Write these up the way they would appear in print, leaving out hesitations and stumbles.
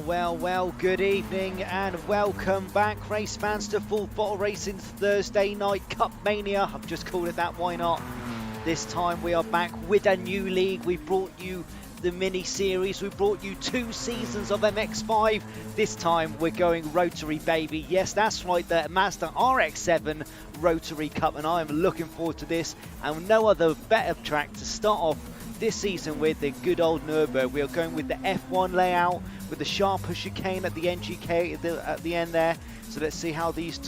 Well, good evening and welcome back, race fans, to Full Throttle Racing's Thursday Night Cup Mania. I've just called it that, why not? This time we are back with a new league. We brought you the mini-series, we brought you 2 seasons of MX5. This time we're going Rotary, baby. Yes, that's right, the Mazda RX7 Rotary Cup, and I am looking forward to this, and no other better track to start off this season with the good old Nürburgring. We are going with the F1 layout with the sharper chicane at the NGK at the end there. So let's see how these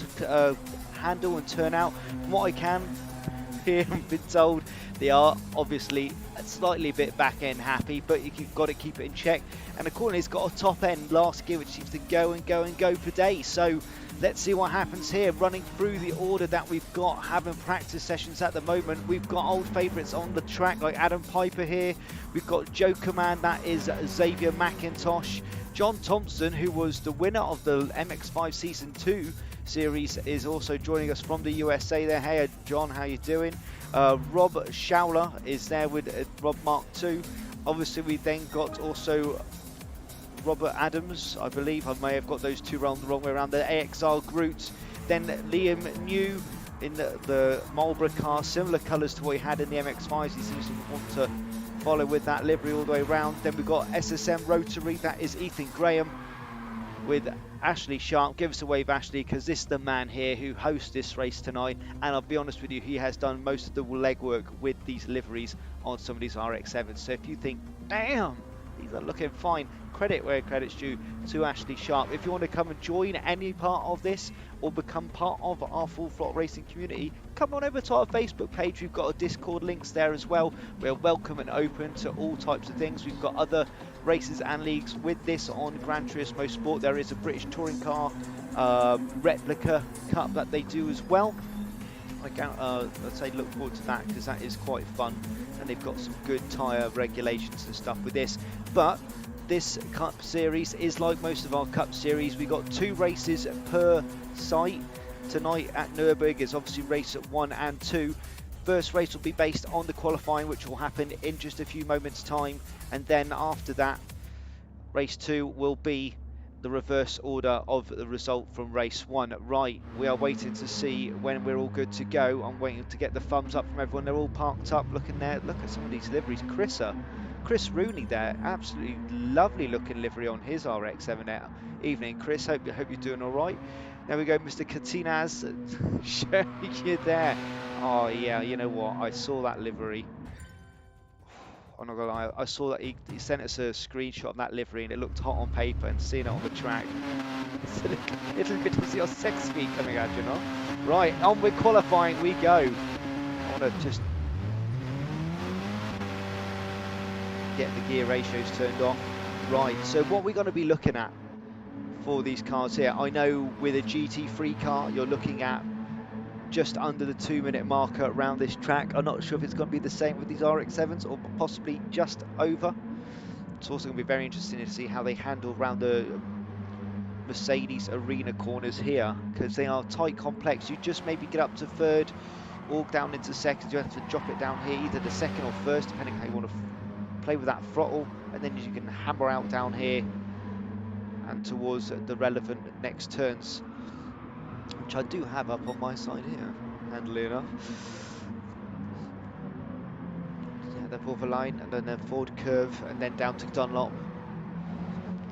handle and turn out. From what I can hear and been told, they are obviously slightly a bit back end happy, but you've got to keep it in check. And accordingly, it's got a top end last gear which seems to go for days. So let's see what happens here. Running through the order that we've got, having practice sessions at the moment. We've got old favourites on the track like Adam Piper here. We've got Joker Man, that is Xavier McIntosh. John Thompson, who was the winner of the MX5 Season 2 series, is also joining us from the USA there. Hey John, how you doing? Rob Schauler is there with Rob Mark II. Obviously we then got also Robert Adams, I believe. I may have got those two wrong, the wrong way around. The AXR Groot. Then Liam New in the Marlboro car, similar colours to what he had in the MX5s. He seems to want to follow with that livery all the way around. Then we've got SSM Rotary, that is Ethan Graham with Ashley Sharp. Give us a wave, Ashley, because this is the man here who hosts this race tonight, and I'll be honest with you, he has done most of the legwork with these liveries on some of these RX7s. So if you think, damn, these are looking fine, credit where credit's due to Ashley Sharp. If you want to come and join any part of this or become part of our Full Throttle Racing community, come on over to our Facebook page. We've got a Discord links there as well. We're welcome and open to all types of things. We've got other races and leagues with this on Gran Turismo Sport. There is a British Touring Car replica cup that they do as well. I'd say look forward to that because that is quite fun, and they've got some good tyre regulations and stuff with this. But this Cup Series is like most of our Cup Series. We got 2 races per site. Tonight at Nürburgring is obviously race 1 and 2. First race will be based on the qualifying, which will happen in just a few moments' time, and then after that, race 2 will be the reverse order of the result from race 1. Right, we are waiting to see when we're all good to go. I'm waiting to get the thumbs up from everyone. They're all parked up looking there. Look at some of these liveries. Chris Rooney there, absolutely lovely looking livery on his RX7 there. Evening, Chris, hope you're doing all right. There we go, Mr. Katinaz showing you there. Oh yeah, you know what, I saw that livery. I'm not gonna lie, I saw that he sent us a screenshot of that livery and it looked hot on paper, and seeing it on the track, it's a little bit of your sex speed coming out, you know. Right, on with qualifying we go. I want to just get the gear ratios turned off. Right, so what we're going to be looking at for these cars here, I know with a GT3 car you're looking at just under the 2-minute marker around this track. I'm not sure if it's going to be the same with these RX7s or possibly just over. It's also going to be very interesting to see how they handle around the Mercedes arena corners here, because they are tight, complex. You just maybe get up to 3rd or down into 2nd. You have to drop it down here, either the 2nd or 1st, depending how you want to play with that throttle, and then you can hammer out down here and towards the relevant next turns, which I do have up on my side here, handily enough. Yeah, the Border line, and then the forward curve, and then down to Dunlop,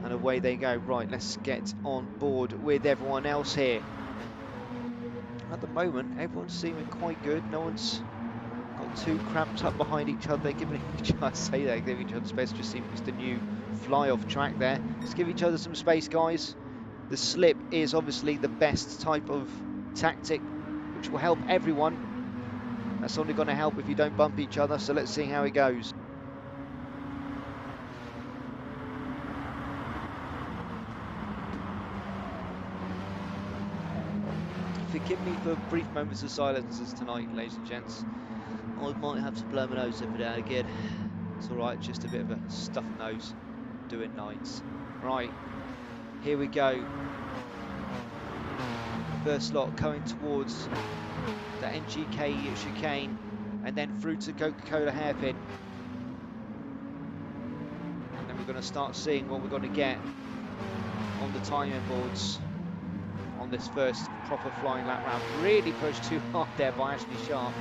and away they go. Right, let's get on board with everyone else here. At the moment, everyone's seeming quite good. No one's got too cramped up behind each other. They're giving each other, giving each other space. Just seems the new fly-off track there. Let's give each other some space, guys. The slip is obviously the best type of tactic, which will help everyone. That's only going to help if you don't bump each other, so let's see how it goes. Forgive me for brief moments of silences tonight, ladies and gents. I might have to blow my nose every now and again. It's alright, just a bit of a stuffed nose doing nights. Right, here we go. First lot coming towards the NGK chicane and then through to Coca-Cola hairpin. And then we're going to start seeing what we're going to get. on the timing boards on this first proper flying lap round. Really pushed too hard there by Ashley Sharp.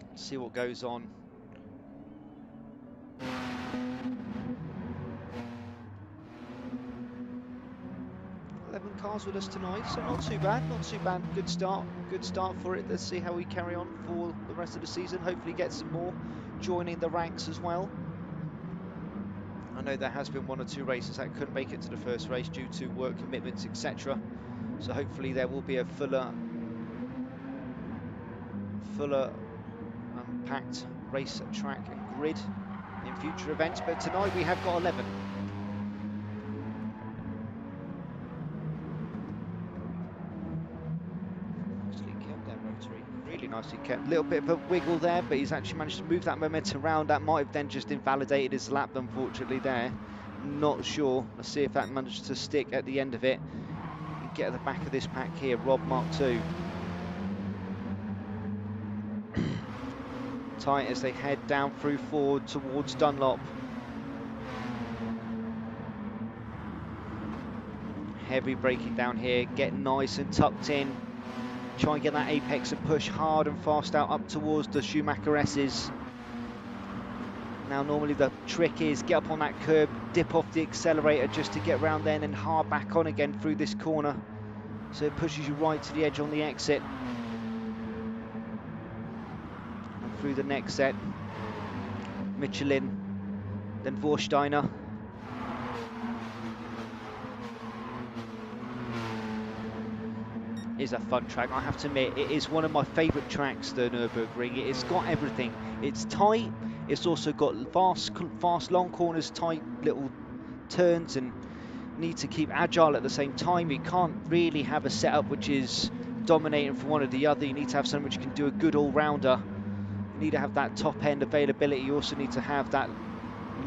Let's see what goes on. 11 cars with us tonight, so not too bad, not too bad. Good start for it. Let's see how we carry on for the rest of the season. Hopefully get some more joining the ranks as well. I know there has been 1 or 2 races that couldn't make it to the first race due to work commitments, etc. So hopefully there will be a fuller packed race track and grid in future events. But tonight we have got 11. Rotary, really nicely kept. Little bit of a wiggle there, but he's actually managed to move that momentum around. That might have then just invalidated his lap, unfortunately, there. Not sure. Let's see if that managed to stick at the end of it. And get at the back of this pack here, Rob Mark II. Tight as they head down through forward towards Dunlop. Heavy braking down here, get nice and tucked in. Try and get that apex and push hard and fast out up towards the Schumacher S's. Now normally the trick is get up on that curb, dip off the accelerator just to get round there and then hard back on again through this corner. So it pushes you right to the edge on the exit. And through the next set, Michelin, then Vorsteiner. Is a fun track, I have to admit. It is one of my favourite tracks, the Nürburgring. It's got everything. It's tight, it's also got fast long corners, tight little turns, and need to keep agile at the same time. You can't really have a setup which is dominating for one or the other. You need to have something which can do a good all-rounder. You need to have that top end availability. You also need to have that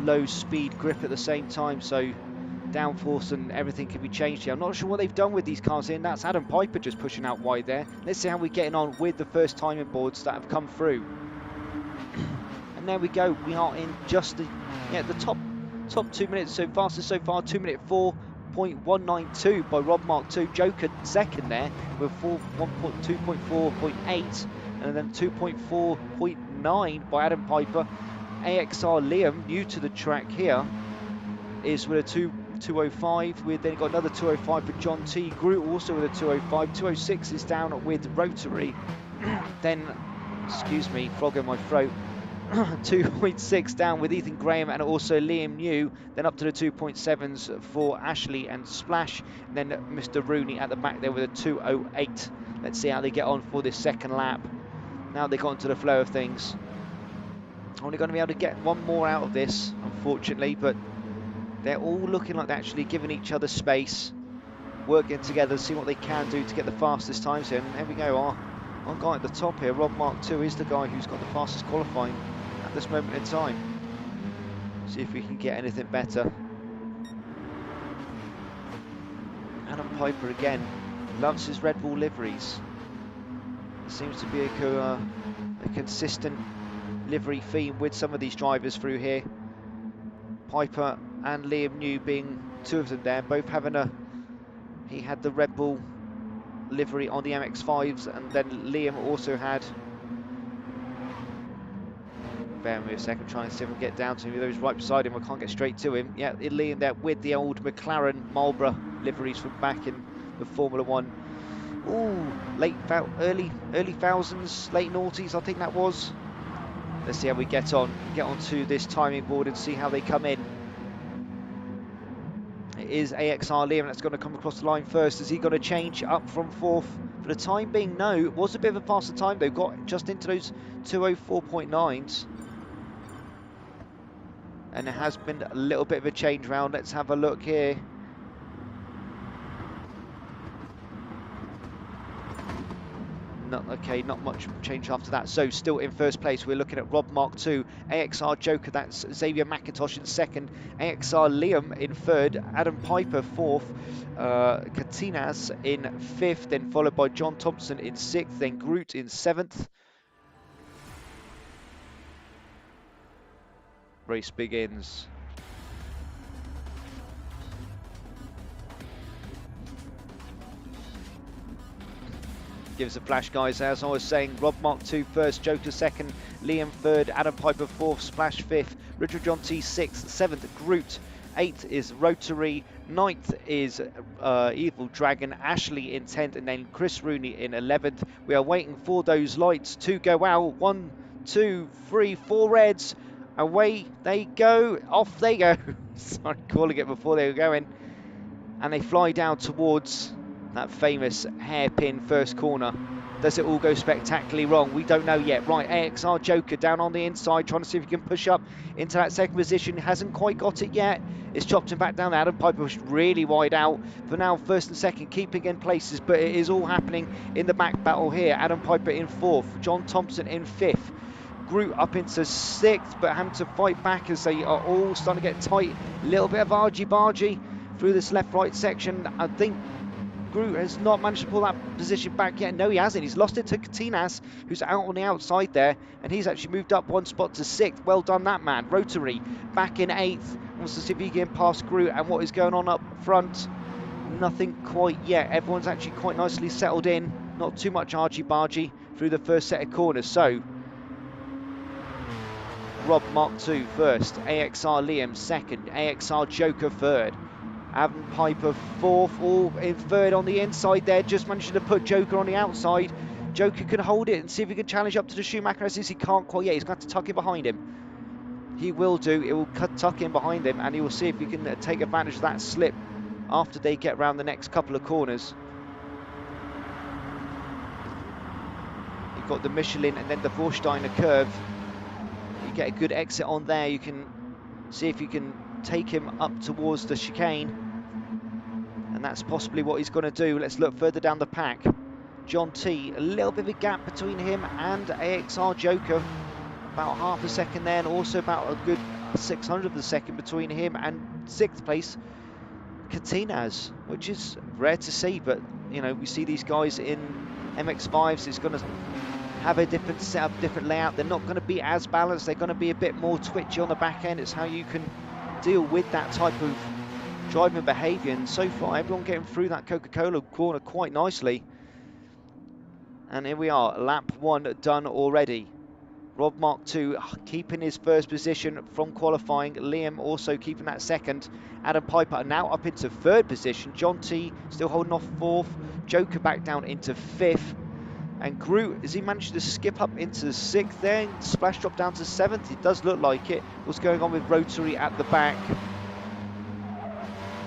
low speed grip at the same time, so downforce and everything can be changed here. I'm not sure what they've done with these cars in. That's Adam Piper just pushing out wide there. Let's see how we're getting on with the first timing boards that have come through. And there we go. We are in just the top 2 minutes. So fastest so far, 2-minute 4.192 by Rob Mark II. Joker second there with 2.4.8, and then 2.4.9 by Adam Piper. AXR Liam, new to the track here, is with a 205. We've then got another 205 for John T. Groot, also with a 205. 206 is down with Rotary. Then, excuse me, frog in my throat. 2.6 down with Ethan Graham and also Liam New. Then up to the 2.7s for Ashley and Splash. And then Mr. Rooney at the back there with a 208. Let's see how they get on for this second lap. Now they got into the flow of things. Only going to be able to get one more out of this, unfortunately, but they're all looking like they're actually giving each other space, working together to see what they can do to get the fastest times here. And there we go, our guy at the top here, Rob Mark II, is the guy who's got the fastest qualifying at this moment in time. See if we can get anything better. Adam Piper again loves his Red Bull liveries. There seems to be a consistent livery theme with some of these drivers through here. Piper and Liam New being 2 of them there, both having he had the Red Bull livery on the MX-5s, and then Liam also had, bear with me a second, trying to see if I can get down to him, though he's right beside him, I can't get straight to him. Yeah, Liam there with the old McLaren Marlboro liveries from back in the Formula 1. Ooh, early thousands, late noughties, I think that was. Let's see how we get onto this timing board and see how they come in. It is AXR Liam that's going to come across the line first. Is he going to change up from 4th? For the time being, no. It was a bit of a faster time, though. Got just into those 204.9s. And there has been a little bit of a change round. Let's have a look here. Not much change after that. So still in first place, we're looking at Rob Mark II, AXR Joker, that's Xavier McIntosh in second, AXR Liam in third, Adam Piper fourth, Katinas in fifth, then followed by John Thompson in sixth, then Groot in seventh. Race begins. Give us a flash, guys. As I was saying, Rob Mark 2 first, Joker second, Liam third, Adam Piper fourth, Splash fifth, Richard John T sixth, seventh, Groot, 8th is Rotary, 9th is Evil Dragon, Ashley in 10th, and then Chris Rooney in 11th. We are waiting for those lights to go out. 1, 2, 3, 4 reds. Away they go. Off they go. Sorry, calling it before they were going. And they fly down towards that famous hairpin first corner. Does it all go spectacularly wrong? We don't know yet. Right, AXR Joker down on the inside, trying to see if he can push up into that second position. Hasn't quite got it yet. It's chopped him back down. Adam Piper was really wide out. For now, first and second, keeping in places, but it is all happening in the back battle here. Adam Piper in fourth, John Thompson in fifth. Groot up into sixth, but having to fight back as they are all starting to get tight. A little bit of argy-bargy through this left-right section. I think Groot has not managed to pull that position back yet. No, he hasn't. He's lost it to Katinas, who's out on the outside there, and he's actually moved up one spot to sixth. Well done, that man. Rotary back in eighth. Wants to see if he can pass Groot. And what is going on up front? Nothing quite yet. Everyone's actually quite nicely settled in. Not too much argy-bargy through the first set of corners. So, Rob Mark 2 first, AXR Liam second, AXR Joker third, Adam Piper fourth, all in third on the inside there, just managing to put Joker on the outside. Joker can hold it and see if he can challenge up to the Schumacher as he can't quite yet. He's going to have to tuck in behind him. He will do, it will tuck in behind him, and he will see if he can take advantage of that slip after they get around the next couple of corners. You've got the Michelin and then the Vorsteiner curve. You get a good exit on there. You can see if you can take him up towards the chicane, and that's possibly what he's going to do. Let's look further down the pack. John T, a little bit of a gap between him and AXR Joker, about half a second there, and also about a good 600th of a second between him and sixth place Katinas, which is rare to see, but you know, we see these guys in MX5s. It's going to have a different setup, different layout. They're not going to be as balanced. They're going to be a bit more twitchy on the back end. It's how you can deal with that type of driving behaviour. And so far, everyone getting through that Coca-Cola corner quite nicely. And here we are, lap 1 done already. Rob Mark 2 keeping his first position from qualifying. Liam also keeping that second. Adam Piper now up into third position. John T still holding off fourth. Joker back down into fifth. And Groot, has he managed to skip up into sixth there? Splash drop down to seventh. It does look like it. What's going on with Rotary at the back?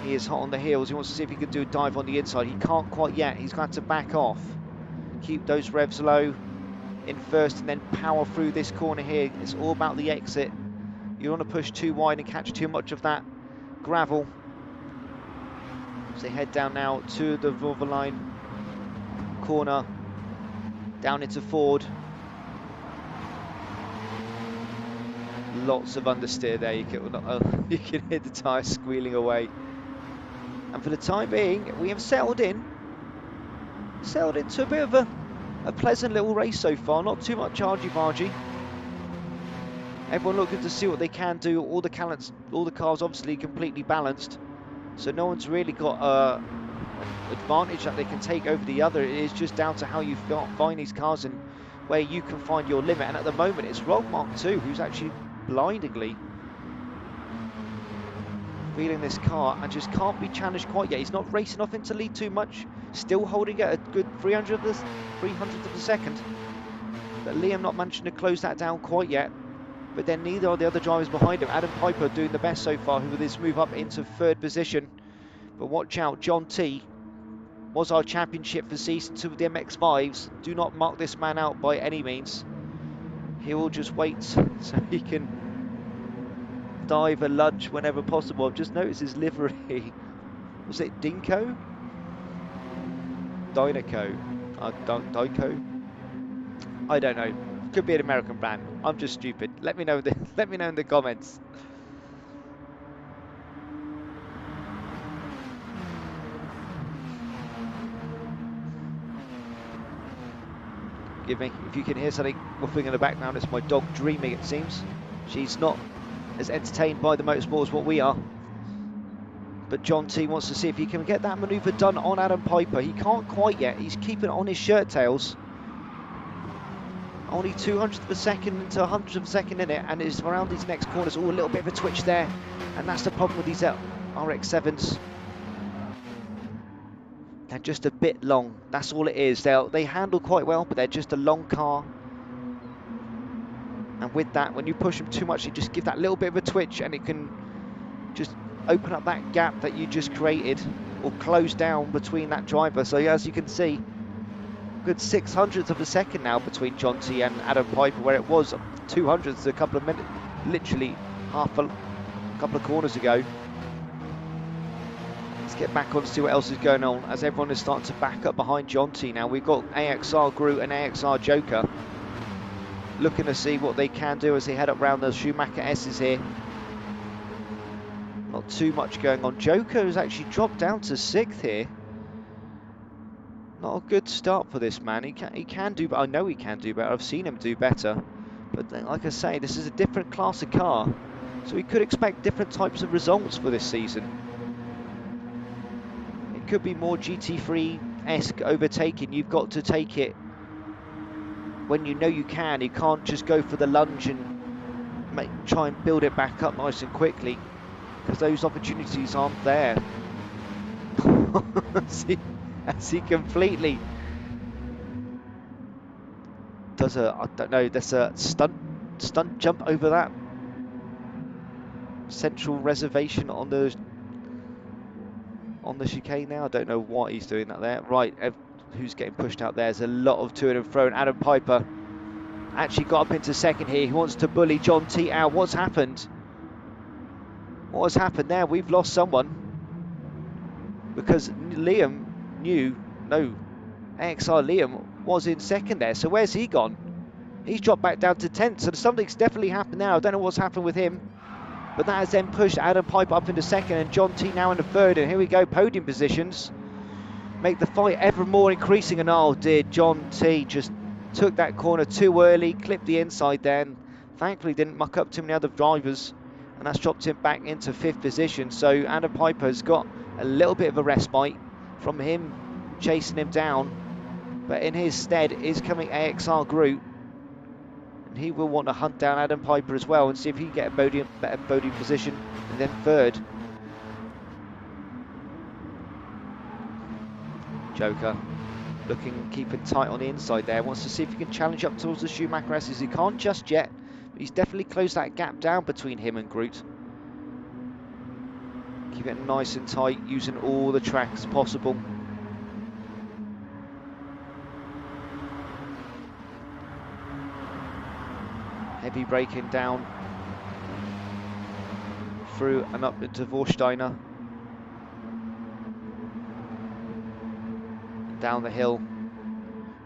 He is hot on the heels. He wants to see if he can do a dive on the inside. He can't quite yet. He's going to have to back off. Keep those revs low in first and then power through this corner here. It's all about the exit. You don't want to push too wide and catch too much of that gravel. So they head down now to the Vorverline corner. Down into Ford. Lots of understeer there. You can hear the tyres squealing away. And for the time being, we have settled into a bit of a pleasant little race so far. Not too much argy-bargy. Everyone looking to see what they can do. All the cars obviously completely balanced. So no one's really got advantage that they can take over the other. It is just down to how you find these cars and where you can find your limit. And at the moment, it's Rob Mark 2 who's actually blindingly feeling this car and just can't be challenged quite yet. He's not racing off into lead too much. Still holding at a good 300th of a second. But Liam not managing to close that down quite yet. But then neither are the other drivers behind him. Adam Piper doing the best so far with his move up into third position. But watch out, John T was our championship for season 2 of the MX5s. Do not mark this man out by any means. He will just wait so he can dive a lunge whenever possible. I've just noticed his livery. Was it Dinko? Dynaco? Dyko? I don't know. Could be an American brand. I'm just stupid. Let me know in the comments. Forgive me if you can hear something whooping in the background. It's my dog dreaming, it seems. She's not as entertained by the motorsport as what we are. But John T wants to see if he can get that manoeuvre done on Adam Piper. He can't quite yet. He's keeping it on his shirt tails. Only 200th of a second into 100th of a second in it, and is around these next corners. Oh, a little bit of a twitch there, and that's the problem with these RX7s. They're just a bit long. That's all it is. They handle quite well, but they're just a long car. And with that, when you push them too much, you just give that little bit of a twitch, and it can just open up that gap that you just created, or close down between that driver. So yeah, as you can see, good 600th of a second now between John T and Adam Piper, where it was 200th a couple of minutes, literally a couple of corners ago. Let's get back on and see what else is going on as everyone is starting to back up behind John T now. We've got AXR Groot and AXR Joker looking to see what they can do as they head up round the Schumacher S's here. Not too much going on. Joker has actually dropped down to 6th here. Not a good start for this man. He can do, but I know he can do better. I've seen him do better. But like I say, this is a different class of car, so we could expect different types of results for this season. It could be more GT3-esque overtaking. You've got to take it when you know you can. You can't just go for the lunge and try and build it back up nice and quickly, because those opportunities aren't there. As he completely does I don't know, there's a stunt jump over that central reservation on the chicane now. I don't know what he's doing that there. Right, who's getting pushed out there? There's a lot of to and fro, and Adam Piper actually got up into 2nd here. He wants to bully John T out. What's happened? What has happened there? We've lost someone, because Liam AXR Liam was in 2nd there, so where's he gone? He's dropped back down to 10th, so something's definitely happened now. I don't know what's happened with him, but that has then pushed Adam Piper up into 2nd, and John T now in the 3rd, and here we go, podium positions. Make the fight ever more increasing, and oh dear, John T just took that corner too early, clipped the inside there, and thankfully didn't muck up too many other drivers, and that's dropped him back into 5th position. So Adam Piper has got a little bit of a respite from him chasing him down, but in his stead is coming AXR Groot, and he will want to hunt down Adam Piper as well and see if he can get a better podium position, and then 3rd. Joker keeping tight on the inside there, wants to see if he can challenge up towards the Schumacher S's. He can't just yet, but he's definitely closed that gap down between him and Groot. Keep it nice and tight, using all the tracks possible. Heavy braking down through and up into Vorsteiner. Down the hill,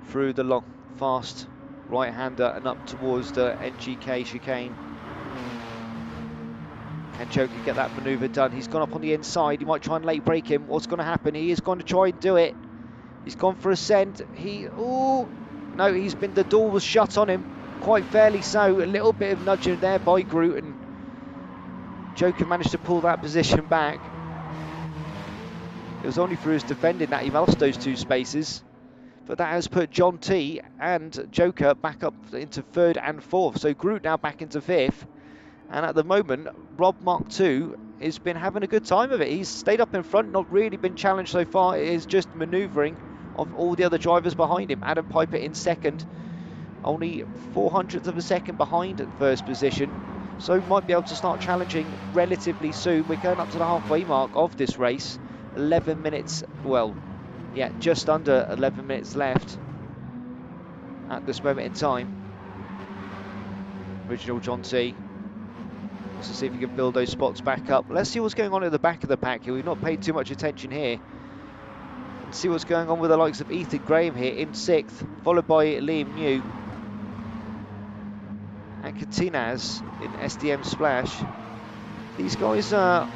through the long, fast right-hander and up towards the NGK chicane. Can Joker get that manoeuvre done? He's gone up on the inside. He might try and late brake him. What's going to happen? He is going to try and do it. He's gone for a send. No, the door was shut on him, quite fairly so. A little bit of nudging there by Groot, and Joker managed to pull that position back. It was only through his defending that he lost those 2 spaces, but that has put John T and Joker back up into 3rd and 4th. So Groot now back into 5th, and at the moment Rob Mark II has been having a good time of it. He's stayed up in front, not really been challenged so far. It is just manoeuvring of all the other drivers behind him. Adam Piper in 2nd, only 400th of a second behind at 1st position, so might be able to start challenging relatively soon. We're going up to the halfway mark of this race. 11 minutes, well, yeah, just under 11 minutes left at this moment in time. Original John T wants to see if he can build those spots back up. Let's see what's going on at the back of the pack here. We've not paid too much attention here. Let's see what's going on with the likes of Ethan Graham here in 6th, followed by Liam New and Katinaz in SDM Splash. These guys are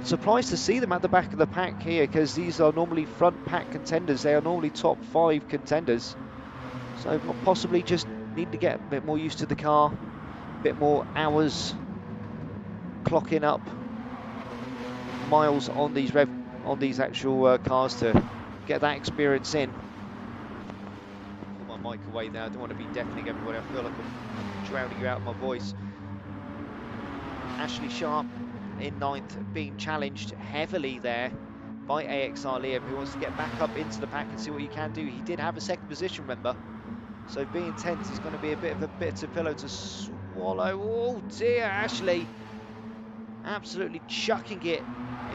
surprised to see them at the back of the pack here, because these are normally front pack contenders. They are normally top 5 contenders, so possibly just need to get a bit more used to the car, a bit more hours clocking up miles on these actual cars to get that experience in. Put my mic away there. I don't want to be deafening everybody. I feel like I'm drowning you out of my voice. Ashley Sharp in 9th, being challenged heavily there by AXR Liam, who wants to get back up into the pack and see what he can do. He did have a 2nd position, remember, so being 10th is going to be a bit of a bitter pillow to swallow. Oh dear, Ashley absolutely chucking it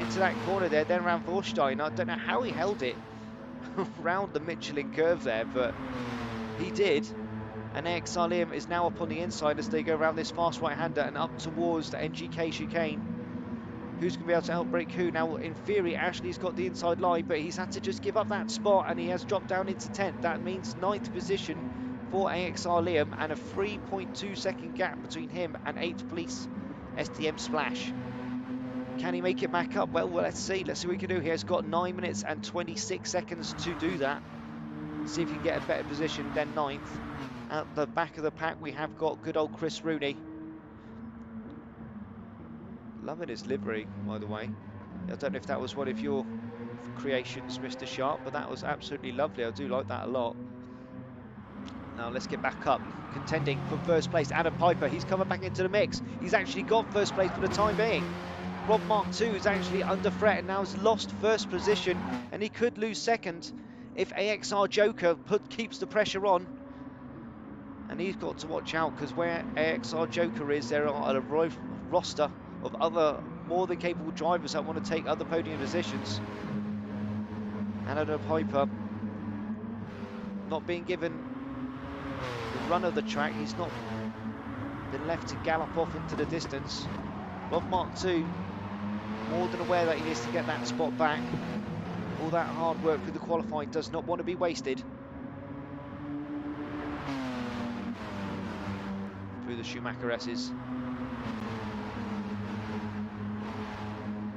into that corner there. Then around Vorstein, I don't know how he held it around the Michelin curve there, but he did. And AXR Liam is now up on the inside as they go around this fast right-hander and up towards the NGK chicane. Who's going to be able to outbrake who? Now, in theory, Ashley's got the inside line, but he's had to just give up that spot, and he has dropped down into 10th. That means 9th position for AXR Liam, and a 3.2 second gap between him and 8th Police STM Splash. Can he make it back up? Well, let's see. Let's see what he can do here. He's got 9 minutes and 26 seconds to do that. See if he can get a better position than 9th. At the back of the pack, we have got good old Chris Rooney. Loving his livery, by the way. I don't know if that was one of your creations, Mr. Sharp, but that was absolutely lovely. I do like that a lot. Now let's get back up, contending for first place. Adam Piper, he's coming back into the mix. He's actually got first place for the time being. Rob Mark II is actually under threat and now has lost first position, and he could lose 2nd if AXR Joker keeps the pressure on. And he's got to watch out, because where AXR Joker is, there are a roster of other more than capable drivers that want to take other podium positions. And Adam Piper not being given the run of the track. He's not been left to gallop off into the distance. Rob Mark II, more than aware that he needs to get that spot back. All that hard work through the qualifying does not want to be wasted. Through the Schumacher S's.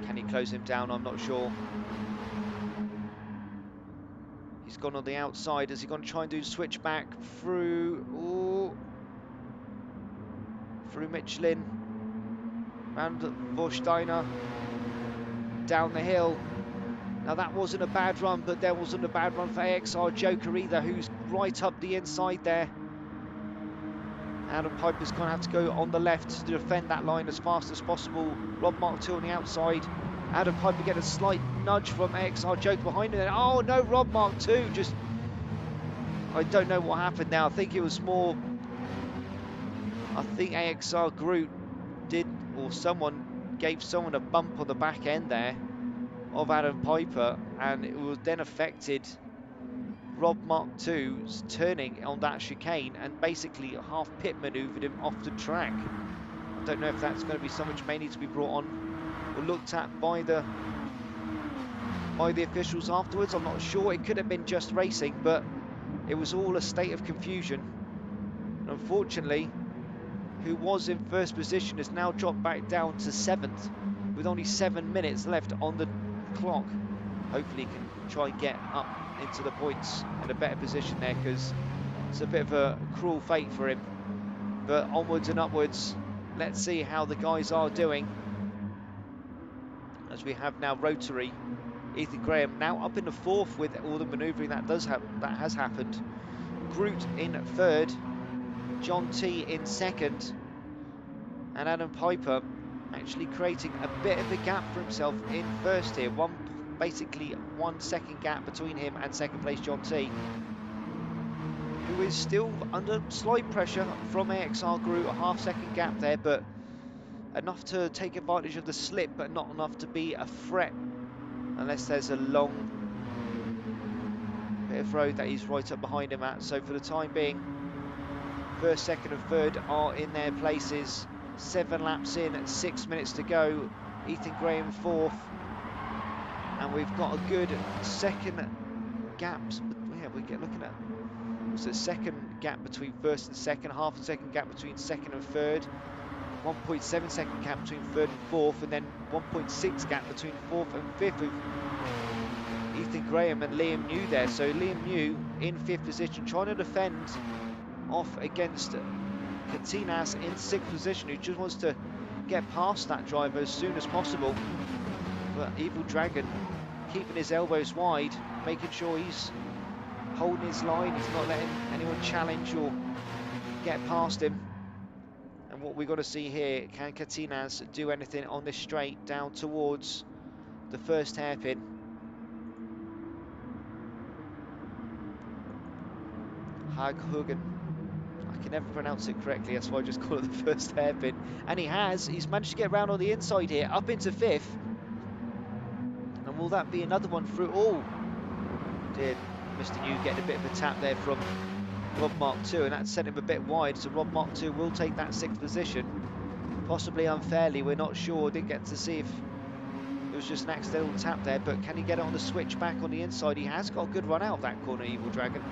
Can he close him down? I'm not sure. He's gone on the outside. Is he going to try and do switch back through? Ooh. Through Michelin. Round Vorsteiner. Down the hill. Now that wasn't a bad run, but there wasn't a bad run for AXR Joker either, who's right up the inside there. Adam Piper's going to have to go on the left to defend that line as fast as possible. Rob Mark II on the outside. Adam Piper getting a slight nudge from AXR Joker behind him. Oh no, Rob Mark II just... I don't know what happened now. I think it was more... I think AXR Groot did, or someone gave someone a bump on the back end there of Adam Piper, and it was then affected Rob Mark II's turning on that chicane and basically half pit manoeuvred him off the track. I don't know if that's going to be something which may need to be brought on or looked at by the officials afterwards. I'm not sure. It could have been just racing, but it was all a state of confusion. And unfortunately, who was in first position has now dropped back down to 7th with only 7 minutes left on the clock. Hopefully he can try and get up into the points in a better position there, because it's a bit of a cruel fate for him. But onwards and upwards, let's see how the guys are doing. As we have now Rotary, Ethan Graham now up in the 4th with all the manoeuvring that has happened. Groot in 3rd, John T in 2nd, and Adam Piper actually creating a bit of a gap for himself in 1st here. Basically 1 second gap between him and 2nd place John T, who is still under slight pressure from AXR Groot. A half-second gap there, but enough to take advantage of the slip, but not enough to be a threat unless there's a long bit of road that he's right up behind him at. So for the time being, 1st, 2nd and 3rd are in their places. 7 laps in, 6 minutes to go. Ethan Graham 4th, and we've got a good second gap. Yeah, we get looking at, so a second gap between 1st and 2nd, half a second gap between 2nd and 3rd, 1.7 second gap between 3rd and 4th, and then 1.6 gap between 4th and 5th with Ethan Graham and Liam New there. So Liam New in 5th position, trying to defend off against Katinas in 6th position, who just wants to get past that driver as soon as possible. But Evil Dragon keeping his elbows wide, making sure he's holding his line. He's not letting anyone challenge or get past him. And what we've got to see here, can Catinas do anything on this straight down towards the first hairpin? Haghugen. I can never pronounce it correctly, that's why I just call it the first hairpin. And he's managed to get around on the inside here, up into 5th. And will that be another one through? Oh, did Mr. New getting a bit of a tap there from Rob Mark II, and that sent him a bit wide, so Rob Mark II will take that 6th position. Possibly unfairly, we're not sure. Didn't get to see if it was just an accidental tap there, but can he get it on the switch back on the inside? He has got a good run out of that corner, Evil Dragon.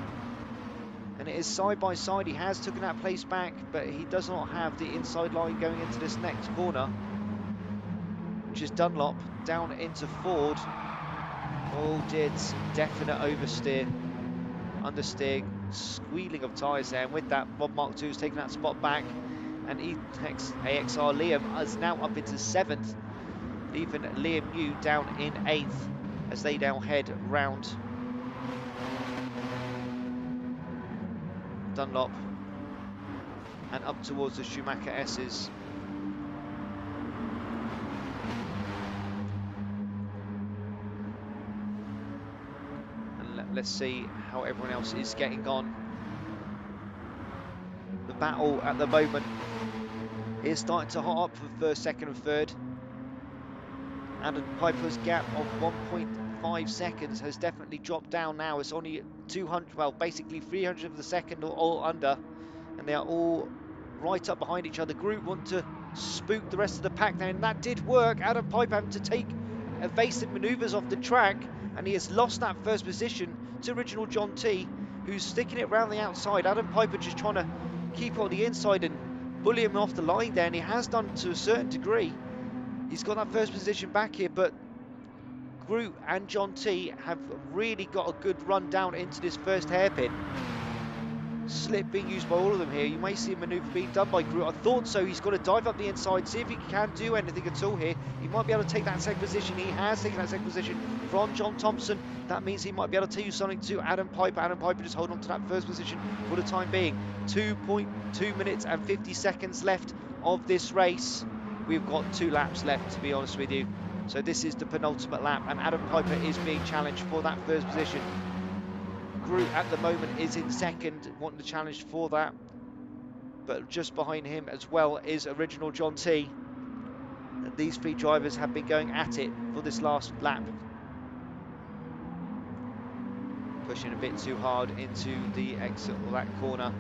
And it is side by side. He has taken that place back, but he does not have the inside line going into this next corner, which is Dunlop down into Ford. Oh, did definite oversteer, understeer, squealing of tyres there. And with that, Rob Mark II has taken that spot back, and AXR Liam is now up into 7th, leaving Liam New down in 8th as they now head round Dunlop and up towards the Schumacher S's. And let's see how everyone else is getting on. The battle at the moment is starting to hot up for first, second and third. Adam Piper's gap of 1.5 seconds has definitely dropped down now. It's only 200, well, basically 300 of the second or all under, and they are all right up behind each other. Group want to spook the rest of the pack now, and that did work. Adam Piper having to take evasive manoeuvres off the track, and he has lost that first position to Original John T, who's sticking it around the outside. Adam Piper just trying to keep on the inside and bully him off the line there, and he has done to a certain degree. He's got that first position back here, but Groot and John T have really got a good run down into this first hairpin. Slip being used by all of them here. You may see a manoeuvre being done by Groot. I thought so. He's got to dive up the inside, see if he can do anything at all here. He might be able to take that second position. He has taken that second position from John Thompson. That means he might be able to do something to Adam Piper. Adam Piper just holding on to that first position for the time being. 2.2 minutes and 50 seconds left of this race. We've got 2 laps left, to be honest with you. So this is the penultimate lap, and Adam Piper is being challenged for that first position. Groot at the moment is in second, wanting to challenge for that. But just behind him as well is Original John T. And these 3 drivers have been going at it for this last lap. Pushing a bit too hard into the exit of that corner.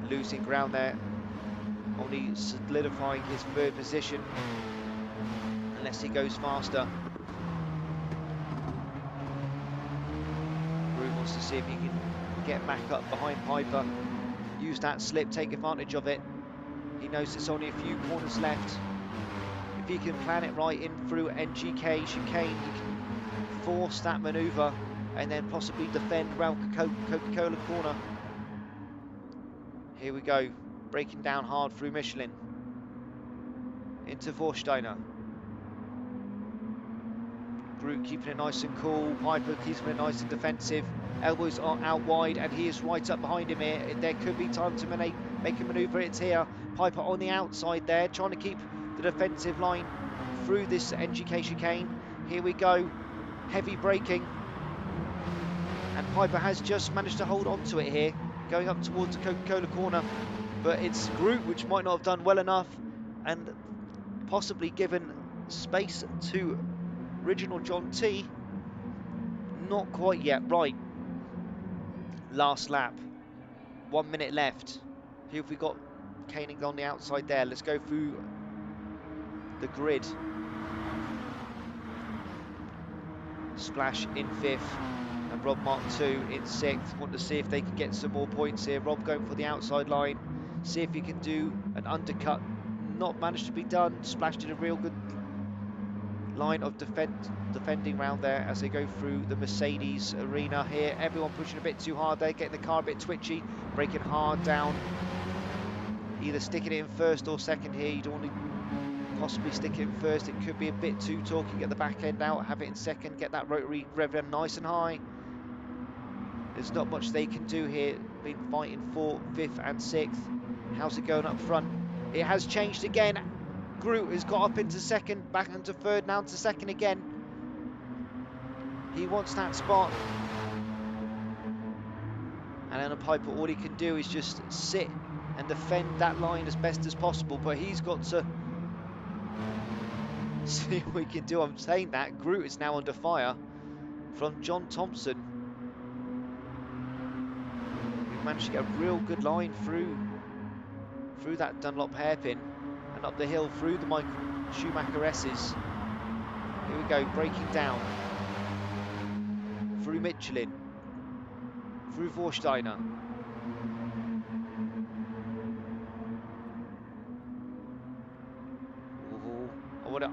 Losing ground there. Only solidifying his 3rd position. Unless he goes faster. Groot wants to see if he can get back up behind Piper. Use that slip, take advantage of it. He knows there's only a few corners left. If he can plan it right in through NGK chicane, he can force that manoeuvre and then possibly defend around Coca-Cola corner. Here we go, breaking down hard through Michelin. Into Vorsteiner. Groot keeping it nice and cool. Piper keeping it nice and defensive. Elbows are out wide, and he is right up behind him here. There could be time to make a manoeuvre. It's here. Piper on the outside there, trying to keep the defensive line through this NGK chicane. Here we go. Heavy braking. And Piper has just managed to hold on to it here, going up towards the Coca-Cola corner. But it's Groot which might not have done well enough, and possibly given space to Original John T. Not quite yet. Right. Last lap. 1 minute left. Who have we got caning on the outside there? Let's go through the grid. Splash in 5th. And Rob Mark II in 6th. Want to see if they can get some more points here. Rob going for the outside line. See if he can do an undercut. Not managed to be done. Splash did a real good line of defending round there as they go through the Mercedes arena here. Everyone pushing a bit too hard there, getting the car a bit twitchy, braking hard down. Either sticking it in 1st or 2nd here. You don't want to possibly stick it in first. It could be a bit too talky, get the back end out, have it in second, get that rotary revving nice and high. There's not much they can do here. Been fighting for 5th and 6th. How's it going up front? It has changed again. Groot has got up into second, back into third, now into second again. He wants that spot. And Adam Piper, all he can do is just sit and defend that line as best as possible. But he's got to see what he can do. I'm saying that. Groot is now under fire from John Thompson. He managed to get a real good line through that Dunlop hairpin and up the hill through the Michael Schumacher S's. Here we go, breaking down. Through Michelin. Through Vorsteiner.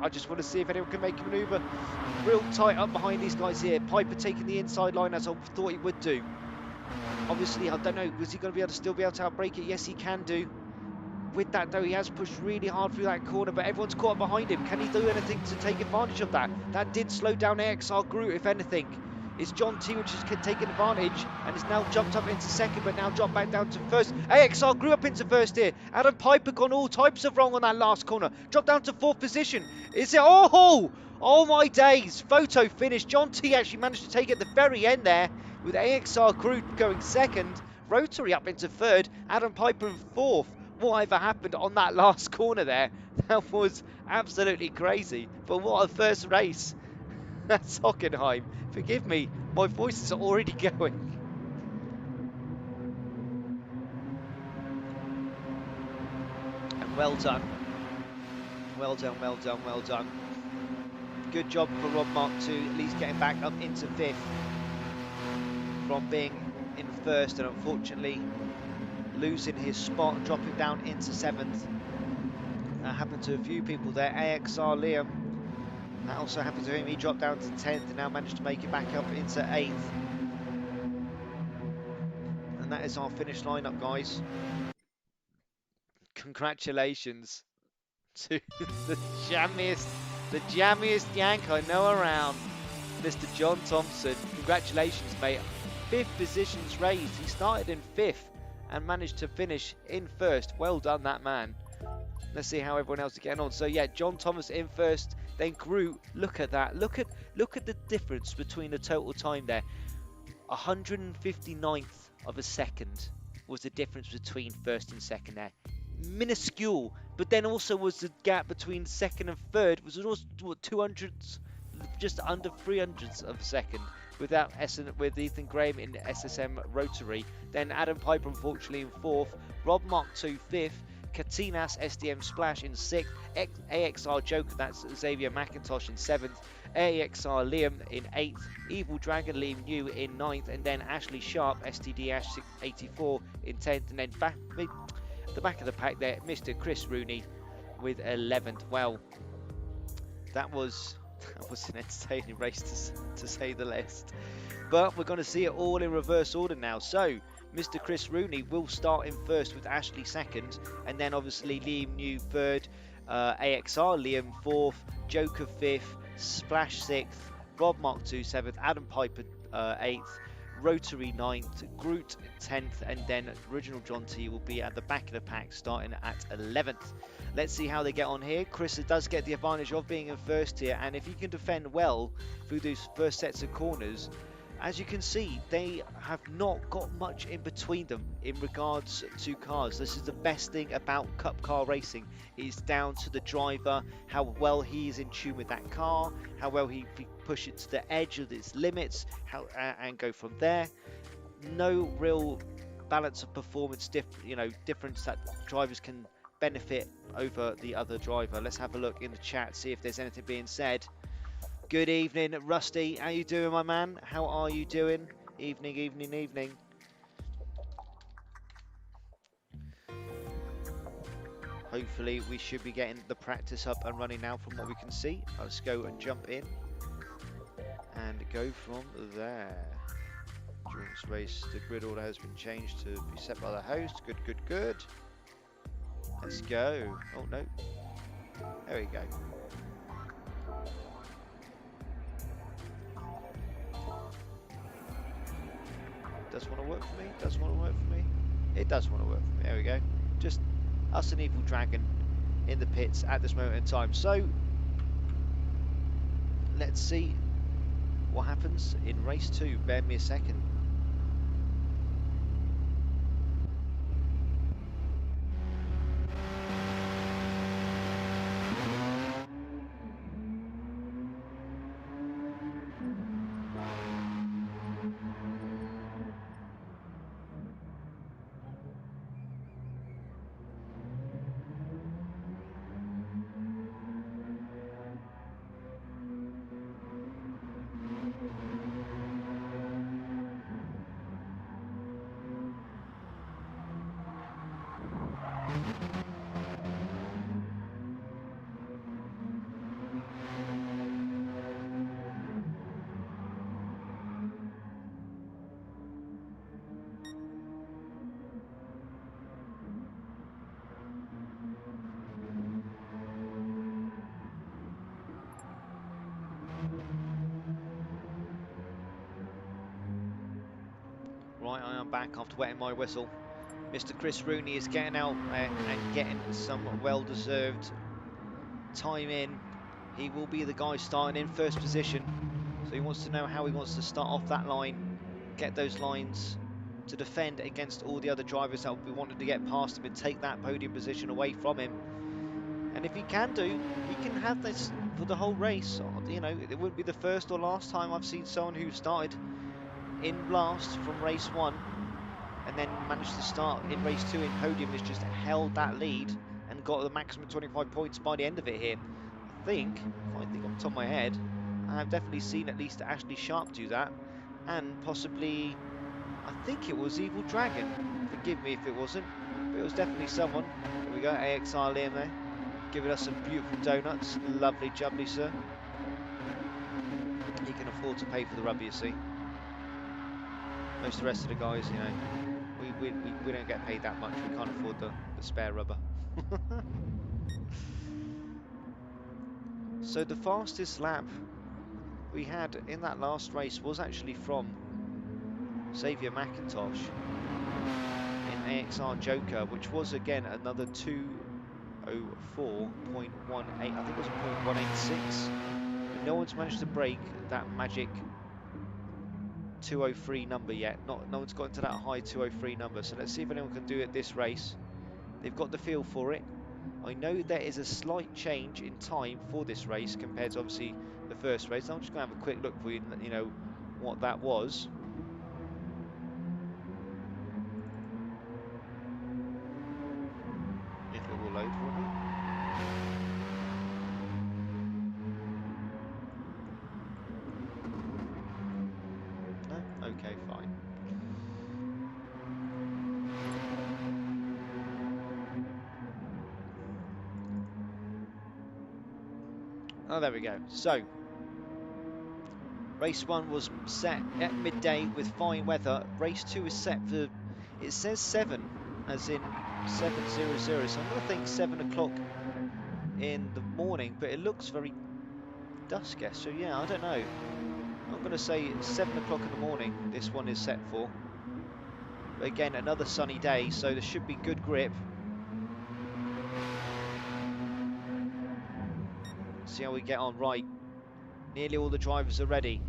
I just want to see if anyone can make a manoeuvre. Real tight up behind these guys here. Piper taking the inside line as I thought he would do. Obviously, I don't know, was he going to be able to still be able to outbrake it? Yes, he can do. With that though, he has pushed really hard through that corner, but everyone's caught up behind him. Can he do anything to take advantage of that? That did slow down AXR Groot, if anything. It's John T which is taking advantage and has now jumped up into second, but now dropped back down to first. AXR grew up into first here. Adam Piper gone all types of wrong on that last corner. Dropped down to 4th position. Is it? Oh my days. Photo finish. John T actually managed to take it at the very end there with AXR Groot going second. Rotary up into third. Adam Piper in 4th. Whatever happened on that last corner there, that was absolutely crazy. But what a first race. That's Hockenheim. Forgive me, my voice is already going. And well done. Well done, well done, well done. Good job for Rob Mark II, at least getting back up into 5th from being in 1st, and unfortunately losing his spot and dropping down into 7th. That happened to a few people there. AXR Liam, that also happened to him. He dropped down to 10th and now managed to make it back up into 8th. And that is our finish lineup, guys. Congratulations to the jammiest Yank I know around, Mr. John Thompson. Congratulations, mate. 5th positions raised. He started in 5th and managed to finish in 1st. Well done, that man. Let's see how everyone else is getting on. So yeah, John Thomas in 1st, then Groot. Look at that. Look at the difference between the total time there. 159th of a second was the difference between 1st and 2nd there. Minuscule. But then also was the gap between 2nd and 3rd was also what, 200s, just under 300ths of a second. With Ethan Graham in SSM Rotary. Then Adam Piper unfortunately in 4th. Rob Mark II 5th. Katinas SDM Splash in 6th. AXR Joker, that's Xavier McIntosh in 7th. AXR Liam in 8th. Evil Dragon Liam New in 9th. And then Ashley Sharp STD Ash 84 in 10th. And then the back of the pack there, Mr. Chris Rooney with 11th. Well, that was an entertaining race to say the least. But we're going to see it all in reverse order now. So, Mr. Chris Rooney will start in 1st with Ashley 2nd. And then obviously Liam New 3rd. AXR Liam 4th. Joker 5th. Splash 6th. Rob Mark II 7th. Adam Piper 8th. Rotary 9th, Groot 10th, and then Original John T will be at the back of the pack starting at 11th. Let's see how they get on here. Chris does get the advantage of being in 1st here, and if he can defend well through those first sets of corners, as you can see, they have not got much in between them in regards to cars. This is the best thing about Cup car racing. It's down to the driver, how well he is in tune with that car, how well he push it to the edge of its limits, and go from there. No real balance of performance difference that drivers can benefit over the other driver. Let's have a look in the chat, see if there's anything being said. Good evening, Rusty. How you doing, my man? How are you doing? Evening, evening, evening. Hopefully, we should be getting the practice up and running now from what we can see. Let's go and jump in and go from there. During this race, the grid order has been changed to be set by the host. Good, good, good. Let's go. Oh, no. There we go. Does want to work for me? Does want to work for me? It does want to work for me. There we go. Just us and Evil Dragon in the pits at this moment in time. So let's see what happens in race 2. Bear me a second. Right, I am back after wetting my whistle. Mr. Chris Rooney is getting out and getting some well-deserved time in. He will be the guy starting in first position. So he wants to know how he wants to start off that line, get those lines to defend against all the other drivers that will be wanting to get past him and take that podium position away from him. And if he can do, he can have this for the whole race. You know, it wouldn't be the first or last time I've seen someone who started in last from race 1 and then managed to start in race 2 in podium, has just held that lead and got the maximum 25 points by the end of it here. I think, if I think off the top of my head, I have definitely seen at least Ashley Sharp do that, and possibly, I think it was Evil Dragon. Forgive me if it wasn't, but it was definitely someone. There we go, AXR Liam there, giving us some beautiful donuts. Lovely jubbly, sir. He can afford to pay for the rubber, you see. Most of the rest of the guys, you know, we don't get paid that much. We can't afford the spare rubber. So the fastest lap we had in that last race was actually from Xavier McIntosh in AXR Joker, which was again another 2:04.18. I think it was 0.186. But no one's managed to break that magic 2:03 number yet. No one's got into that high 2:03 number. So let's see if anyone can do it this race. They've got the feel for it. I know there is a slight change in time for this race compared to obviously the first race. I'm just going to have a quick look for you, you know, what that was. If it will load for me. No? Okay, fine. Oh, there we go. So, race 1 was set at midday with fine weather. Race 2 is set for, it says 7, as in 7:00. So I'm going to think 7 o'clock in the morning, but it looks very dusky. So yeah, I don't know. I'm going to say 7 o'clock in the morning this one is set for. But again, another sunny day, so there should be good grip. See how we get on. Right, nearly all the drivers are ready.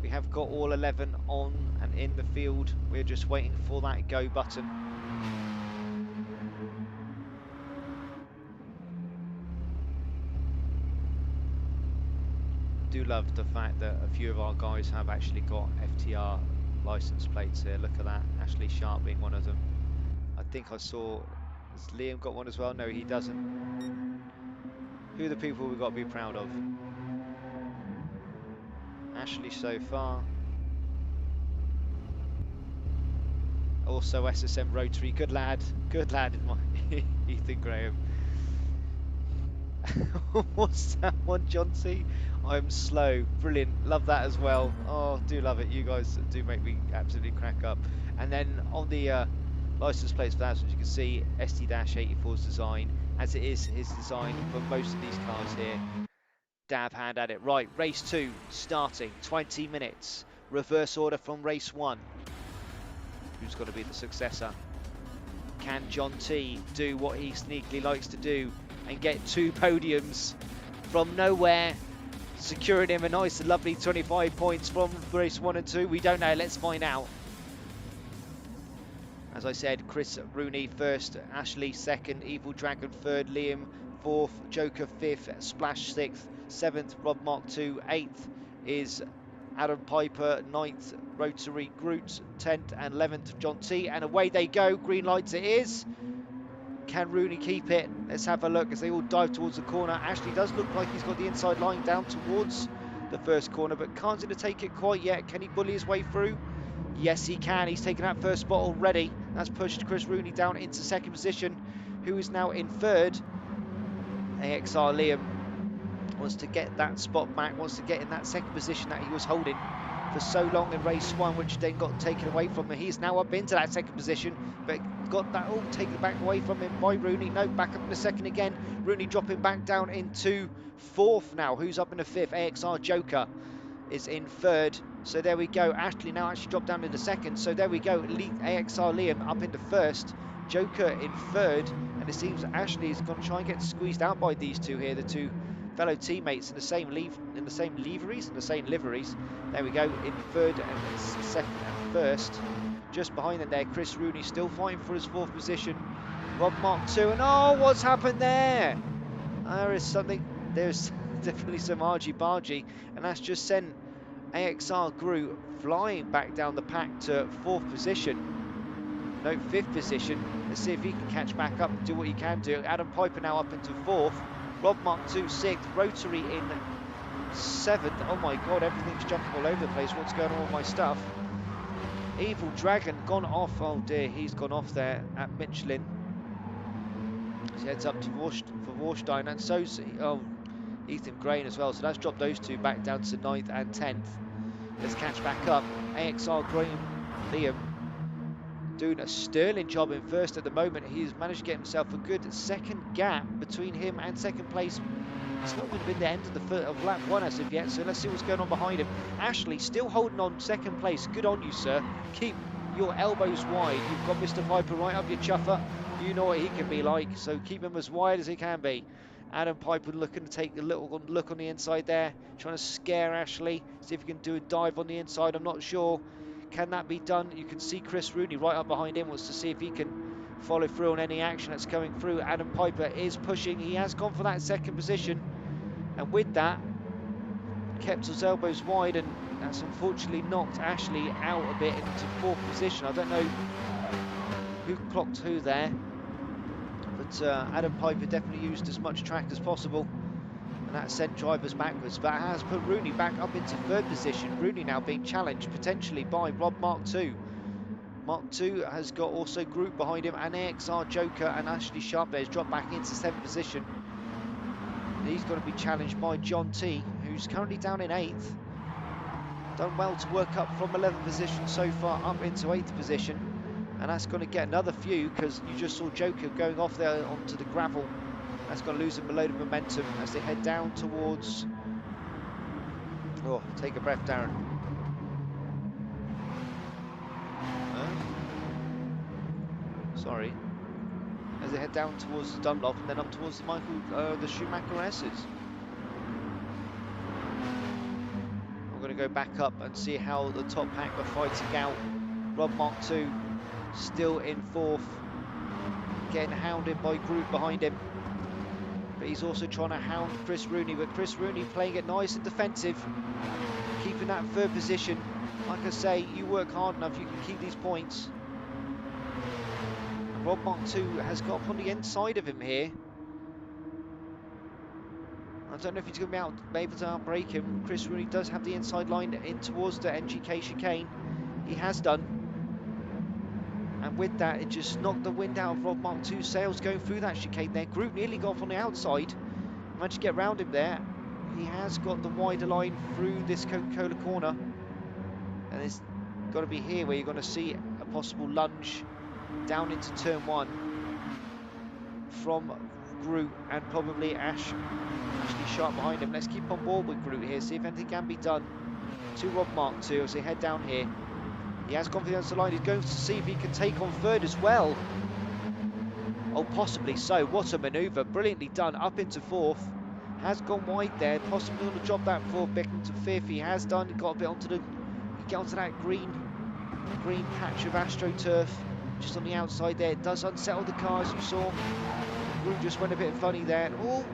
We have got all 11 on and in the field. We're just waiting for that go button. I do love the fact that a few of our guys have actually got FTR license plates here. Look at that, Ashley Sharp being one of them. I think I saw, has Liam got one as well? No, he doesn't. Who are the people we've got to be proud of? Ashley so far. Also SSM Rotary, good lad in my Ethan Graham. What's that one, John C? I'm slow, brilliant, love that as well. Oh, do love it, you guys do make me absolutely crack up. And then on the license plates for that, as you can see, SD-84's design, as it is his design for most of these cars here. Dab hand at it. Right, race 2 starting, 20 minutes. Reverse order from race 1. Who's going to be the successor? Can John T do what he sneakily likes to do and get 2 podiums from nowhere, securing him a nice and lovely 25 points from race 1 and 2? We don't know, let's find out. As I said, Chris Rooney first, Ashley second, Evil Dragon third, Liam fourth, Joker fifth, Splash sixth, seventh, Rob Mark II, eighth is Adam Piper, 9th, Rotary Groot, 10th and 11th, John T. And away they go, green lights it is. Can Rooney keep it? Let's have a look as they all dive towards the corner. Ashley does look like he's got the inside line down towards the first corner, but can't seem to take it quite yet. Can he bully his way through? Yes, he can. He's taken that first spot already. That's pushed Chris Rooney down into second position, who is now in third. AXR Liam wants to get that spot back, wants to get in that second position that he was holding for so long in race 1, which then got taken away from him. He's now up into that second position, but got that all taken back away from him by Rooney. No, back up in the second again. Rooney dropping back down into fourth now. Who's up in the fifth? AXR Joker is in third. So there we go. Ashley now actually dropped down into second. So there we go. AXR Liam up into first. Joker in third. And it seems Ashley is going to try and get squeezed out by these two here. The two fellow teammates in the same liveries. There we go. In third and second and first. Just behind them there, Chris Rooney still fighting for his fourth position. Rob Mark II. And oh, what's happened there? There's definitely some argy-bargy. And that's just sent AXR Groot flying back down the pack to fourth position. No, fifth position. Let's see if he can catch back up and do what he can do. Adam Piper now up into fourth. Rob Mark II sixth. Rotary in seventh. Oh my god, everything's jumping all over the place. What's going on with my stuff? Evil Dragon gone off. Oh dear, he's gone off there at Michelin. He heads up to Vorstein, and so's Ethan Grain as well. So that's dropped those two back down to 9th and 10th. Let's catch back up. AXR Graham Liam doing a sterling job in first at the moment. He's managed to get himself a good second gap between him and second place. It's not going to be the end of lap 1 as of yet, so let's see what's going on behind him. Ashley still holding on second place. Good on you, sir. Keep your elbows wide. You've got Mr. Piper right up your chuffer. You know what he can be like, so keep him as wide as he can be. Adam Piper looking to take a little look on the inside there, trying to scare Ashley, see if he can do a dive on the inside. I'm not sure. Can that be done? You can see Chris Rooney right up behind him, wants to see if he can follow through on any action that's coming through. Adam Piper is pushing. He has gone for that second position, and with that, kept his elbows wide, and that's unfortunately knocked Ashley out a bit into fourth position. I don't know who clocked who there, but Adam Piper definitely used as much track as possible, and that sent drivers backwards, but has put Rooney back up into third position. Rooney now being challenged potentially by Rob Mark II. Mark II has got also Group behind him, and AXR Joker and Ashley Sharp there has dropped back into 7th position. And he's going to be challenged by John T, who's currently down in 8th. Done well to work up from 11th position so far up into 8th position. And that's going to get another few, because you just saw Joker going off there onto the gravel. That's going to lose him a load of momentum as they head down towards... Oh, take a breath, Darren. Sorry. As they head down towards the Dunlop and then up towards the Schumacher S's. I'm going to go back up and see how the top pack are fighting out. Rob Mark II still in fourth, getting hounded by Group behind him, but he's also trying to hound Chris Rooney, but Chris Rooney playing it nice and defensive, keeping that third position. Like I say, you work hard enough, you can keep these points. And Rob Mark II has got up on the inside of him here. I don't know if he's going to be able to outbrake him. Chris Rooney does have the inside line in towards the NGK chicane. He has done. And with that, it just knocked the wind out of Rob Mark II's sails going through that chicane there. Group nearly got off on the outside. Managed to get around him there. He has got the wider line through this Coca-Cola corner. And it's got to be here where you're going to see a possible lunge down into turn 1 from Groot and probably Ashley Sharp behind him. Let's keep on board with Groot here, see if anything can be done to Rob Mark II as they head down here. He has confidence in the line. He's going to see if he can take on third as well. Oh, possibly so. What a manoeuvre. Brilliantly done. Up into fourth. Has gone wide there. Possibly going to drop that for Beckham to fifth. He has done. He got a bit onto the... He get onto that green patch of AstroTurf just on the outside there. It does unsettle the car, as you saw. Groot just went a bit funny there. Oh,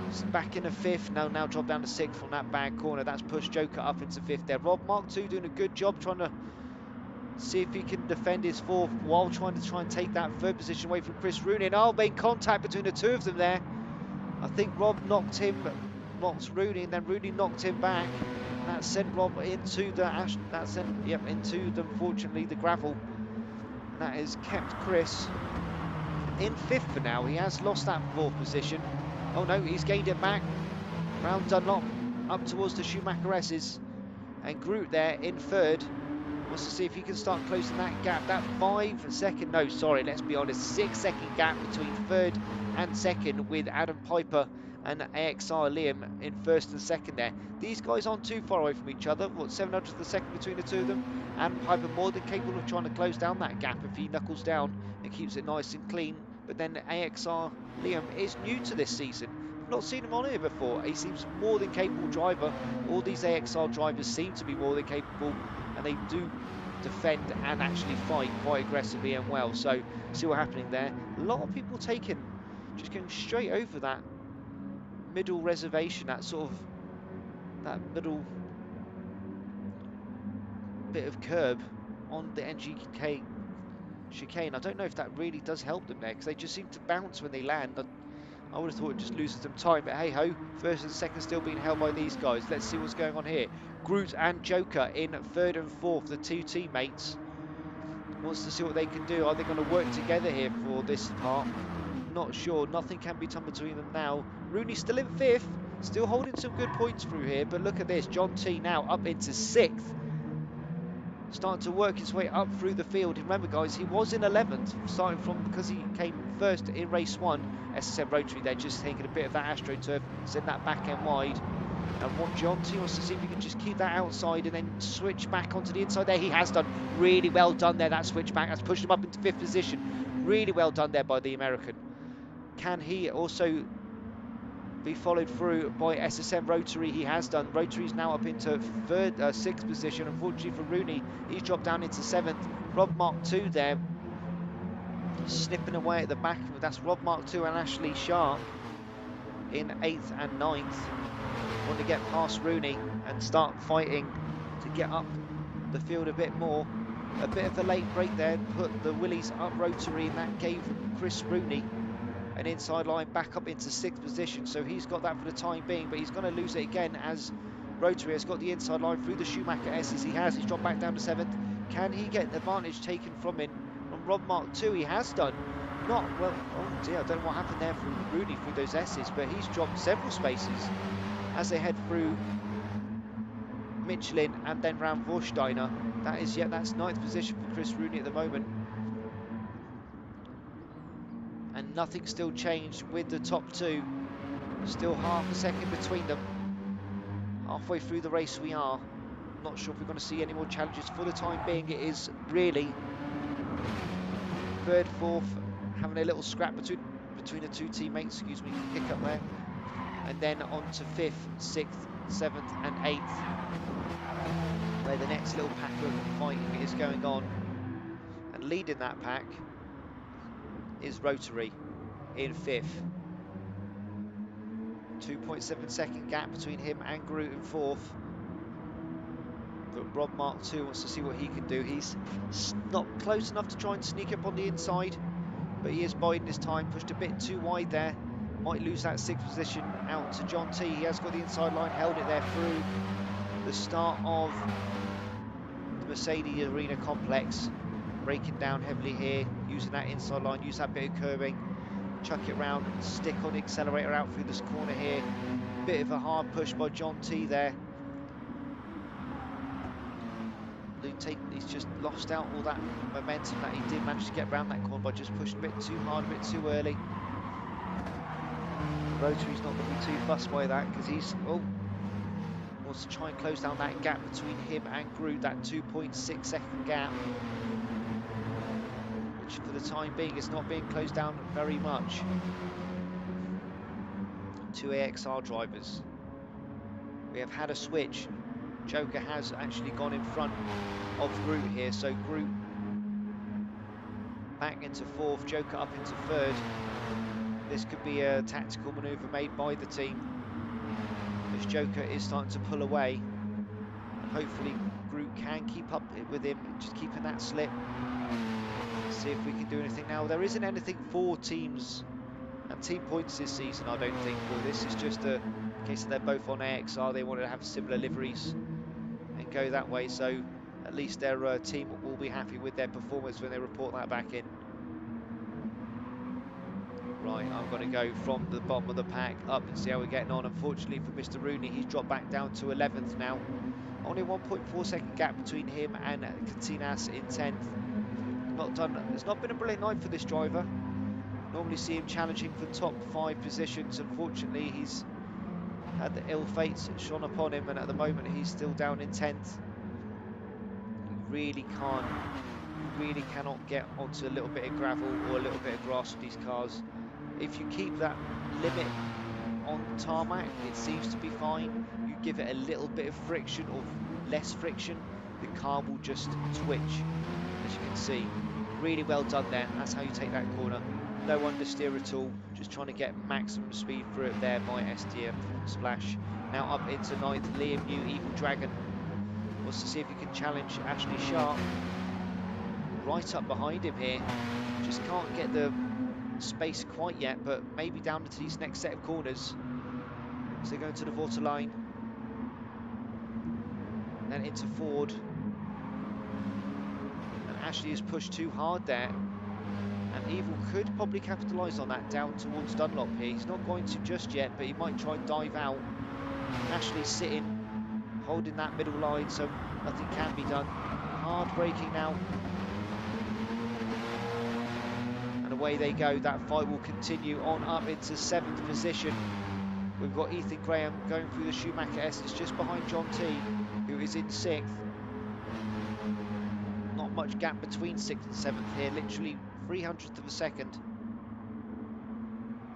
it's back in a fifth. Now drop down to sixth from that bad corner. That's pushed Joker up into fifth there. Rob Mark II doing a good job trying to see if he can defend his fourth while trying to take that third position away from Chris Rooney. And made contact between the two of them there. I think Rob knocked Rooney, and then Rooney knocked him back. And that sent Rob into unfortunately the gravel. And that has kept Chris in fifth for now. He has lost that fourth position. Oh no, he's gained it back. Round Dunlop up towards the Schumacher S's. And Groot there in third. Wants to see if he can start closing that gap. That 5 second, no, sorry, let's be honest, 6 second gap between third and second with Adam Piper and AXR Liam in first and second there. These guys aren't too far away from each other. What, 700th of a second between the two of them? Adam Piper more than capable of trying to close down that gap if he knuckles down and keeps it nice and clean. But then AXR Liam is new to this season. I've not seen him on here before. He seems more than capable driver. All these AXR drivers seem to be more than capable, and they do defend and actually fight quite aggressively and well. So see what's happening there. A lot of people just going straight over that middle reservation, that middle bit of curb on the NGK chicane. I don't know if that really does help them there, because they just seem to bounce when they land. I would have thought it just loses them time, but hey ho, first and second still being held by these guys. Let's see what's going on here. Groot and Joker in third and fourth, the two teammates. Wants to see what they can do. Are they going to work together here for this part? Not sure. Nothing can be done between them now. Rooney still in fifth, still holding some good points through here, but look at this. John T now up into sixth. Starting to work his way up through the field. Remember guys, he was in 11th, starting from, because he came first in race 1. SSM Rotary, they're just taking a bit of that AstroTurf, send that back end wide. And what John T wants to see if he can just keep that outside and then switch back onto the inside there. He has done really well done there, that switch back. That's pushed him up into 5th position. Really well done there by the American. Can he also be followed through by SSM Rotary? He has done. Rotary's now up into 6th position. Unfortunately for Rooney, he's dropped down into 7th. Rob Mark II there, snipping away at the back. That's Rob Mark II and Ashley Sharp in 8th and 9th. Want to get past Rooney and start fighting to get up the field a bit more. A bit of a late break there, put the Willies up Rotary, and that gave Chris Rooney an inside line back up into 6th position. So he's got that for the time being, but he's going to lose it again as Rotary has got the inside line through the Schumacher S's. He's dropped back down to 7th. Can he get the advantage taken from Rob Mark II? He has done. Not well. Oh dear, I don't know what happened there from Rooney through those S's, but he's dropped several spaces as they head through Michelin and then round Vorsteiner. That's 9th position for Chris Rooney at the moment. And nothing's still changed with the top two. Still half a second between them. Halfway through the race we are. Not sure if we're going to see any more challenges. For the time being, it is really 3rd, 4th, having a little scrap between the two teammates. Excuse me, pick up there. And then on to 5th, 6th, 7th and 8th, where the next little pack of fighting is going on. And leading that pack is Rotary in 5th. 2.7 second gap between him and Groot in 4th. But Rob Mark II wants to see what he can do. He's not close enough to try and sneak up on the inside, but he is biding his time. Pushed a bit too wide there. Might lose that 6th position out to John T. He has got the inside line, held it there through the start of the Mercedes Arena complex. Braking down heavily here, using that inside line, use that bit of curbing, chuck it round, stick on the accelerator out through this corner here. Bit of a hard push by John T there. He's just lost out all that momentum that he did manage to get round that corner by just pushing a bit too hard, a bit too early. Rotary's not going to be too fussed by that because he's wants to try and close down that gap between him and Groot, that 2.6 second gap, which for the time being is not being closed down very much. Two AXR drivers. We have had a switch. Joker has actually gone in front of Groot here, so Groot back into fourth, Joker up into third. This could be a tactical manoeuvre made by the team, as Joker is starting to pull away, and hopefully Groot can keep up with him, just keeping that slip. See if we can do anything now. There isn't anything for teams and team points this season, I don't think. Well, this is just a case that they're both on AXR. They wanted to have similar liveries and go that way, so at least their team will be happy with their performance when they report that back in. Right, I'm going to go from the bottom of the pack up and see how we're getting on. Unfortunately for Mr. Rooney, he's dropped back down to 11th now. Only 1.4 second gap between him and Katinas in 10th. It's not been a brilliant night for this driver. Normally see him challenging for top 5 positions. Unfortunately, he's had the ill fates shone upon him, and at the moment he's still down in 10th. You really cannot get onto a little bit of gravel or a little bit of grass with these cars. If you keep that limit on tarmac, it seems to be fine. You give it a little bit of friction or less friction, the car will just twitch, as you can see. Really well done there. That's how you take that corner. No understeer at all, just trying to get maximum speed through it there by STM Splash. Now up into 9th, Liam New Evil Dragon wants to see if he can challenge Ashley Sharp. Right up behind him here, just can't get the space quite yet, but maybe down into these next set of corners. So they're going to the water line, then into Ford, and Ashley has pushed too hard there, and Evil could probably capitalise on that down towards Dunlop here. He's not going to just yet, but he might try and dive out. Ashley's sitting, holding that middle line, so nothing can be done. Hard braking now. And away they go. That fight will continue on up into 7th position. We've got Ethan Graham going through the Schumacher S. It's just behind John T, who is in 6th. Not much gap between 6th and 7th here, literally 300th of a second.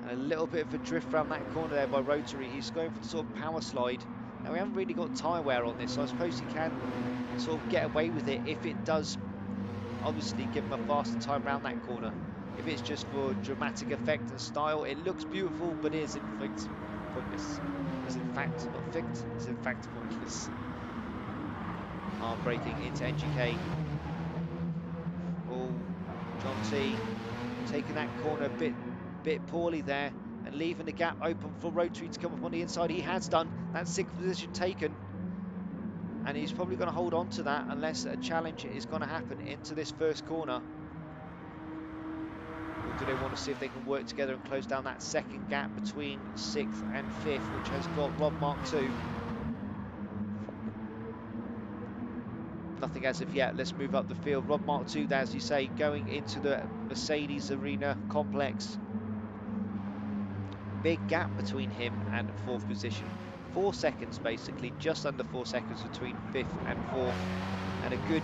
And a little bit of a drift around that corner there by Rotary. He's going for the sort of power slide. Now we haven't really got tyre wear on this, so I suppose he can sort of get away with it if it does obviously give him a faster time around that corner. If it's just for dramatic effect and style, it looks beautiful, but it is in fact pointless. It's in fact not fict, it's in fact pointless. Hard braking into NGK. Oh, John T taking that corner a bit poorly there and leaving the gap open for Rotary to come up on the inside. He has done. That 6th position taken, and he's probably going to hold on to that unless a challenge is going to happen into this first corner. Or do they want to see if they can work together and close down that second gap between 6th and 5th, which has got Rob Mark II? Nothing as of yet. Let's move up the field. Rob Mark II, as you say, going into the Mercedes Arena complex. Big gap between him and 4th position. 4 seconds basically, just under 4 seconds between 5th and 4th, and a good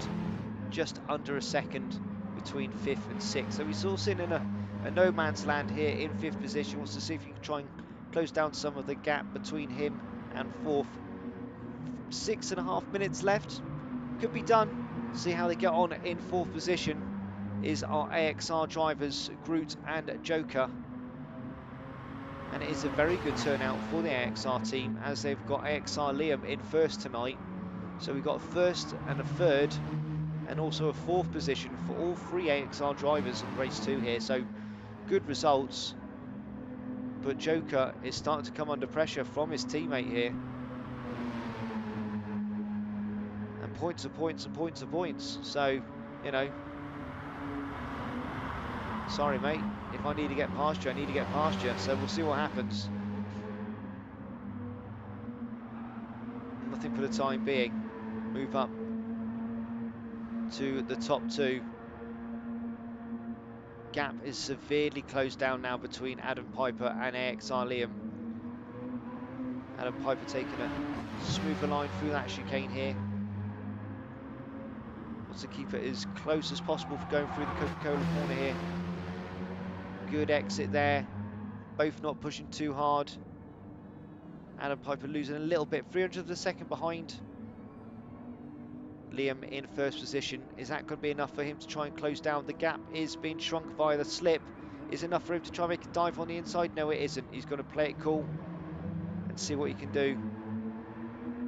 just under a second between 5th and 6th. So he's all sitting in a no man's land here in 5th position. Wants to see if he can try and close down some of the gap between him and 4th. 6.5 minutes left. Could be done. See how they get on in 4th position is our AXR drivers, Groot and Joker. And it is a very good turnout for the AXR team, as they've got AXR Liam in 1st tonight. So we've got a 1st and a 3rd, and also a 4th position for all 3 AXR drivers in race 2 here. So good results, but Joker is starting to come under pressure from his teammate here. And points are points and points are points. So, you know, sorry mate, if I need to get past you, I need to get past you. So we'll see what happens. Nothing for the time being. Move up to the top 2. gap is severely closed down now between Adam Piper and AXR Liam. Adam Piper taking a smoother line through that chicane here. Wants to keep it as close as possible for going through the Coca-Cola corner here. Good exit there. Both not pushing too hard. Adam Piper losing a little bit, 300th of a second behind. Liam in first position. Is that going to be enough for him to try and close down? The gap is being shrunk via the slip. Is it enough for him to try and make a dive on the inside? No, it isn't. He's going to play it cool and see what he can do.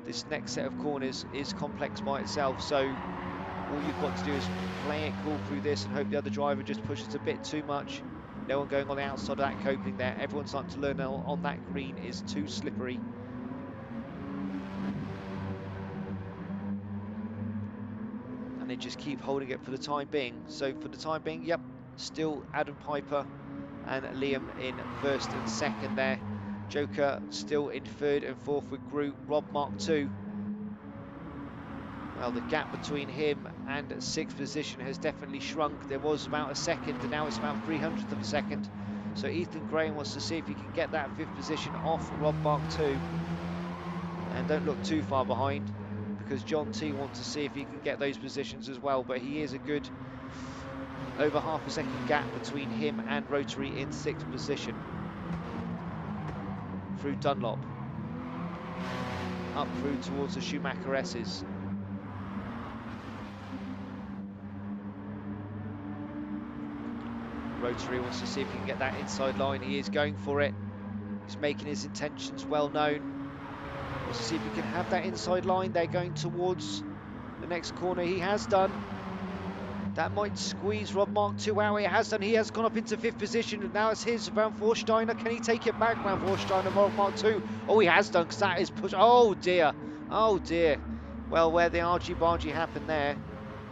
This next set of corners is complex by itself, so all you've got to do is play it cool through this and hope the other driver just pushes a bit too much. No one going on the outside of that coping there. Everyone's starting to learn on that green is too slippery. And they just keep holding it for the time being. So for the time being, yep, still Adam Piper and Liam in first and second there. Joker still in third and fourth with Groot. Rob Mark II. Well, the gap between him and sixth position has definitely shrunk. There was about a second, and now it's about 300th of a second. So Ethan Graham wants to see if he can get that fifth position off Rob Mark II. And don't look too far behind, because John T wants to see if he can get those positions as well. But he is a good over half a second gap between him and Rotary in sixth position. Through Dunlop. Up through towards the Schumacher S's. Rotary wants to see if he can get that inside line. He is going for it. He's making his intentions well known. Wants to see if he can have that inside line. They're going towards the next corner. He has done. That might squeeze Rob Mark II out. He has done. He has gone up into fifth position. And now it's his. Van Vorsteiner. Can he take it back? Van Vorsteiner, Rob Mark II. Oh, he has done, because that is push. Oh, dear. Oh, dear. Well, where the argy-bargy happened there,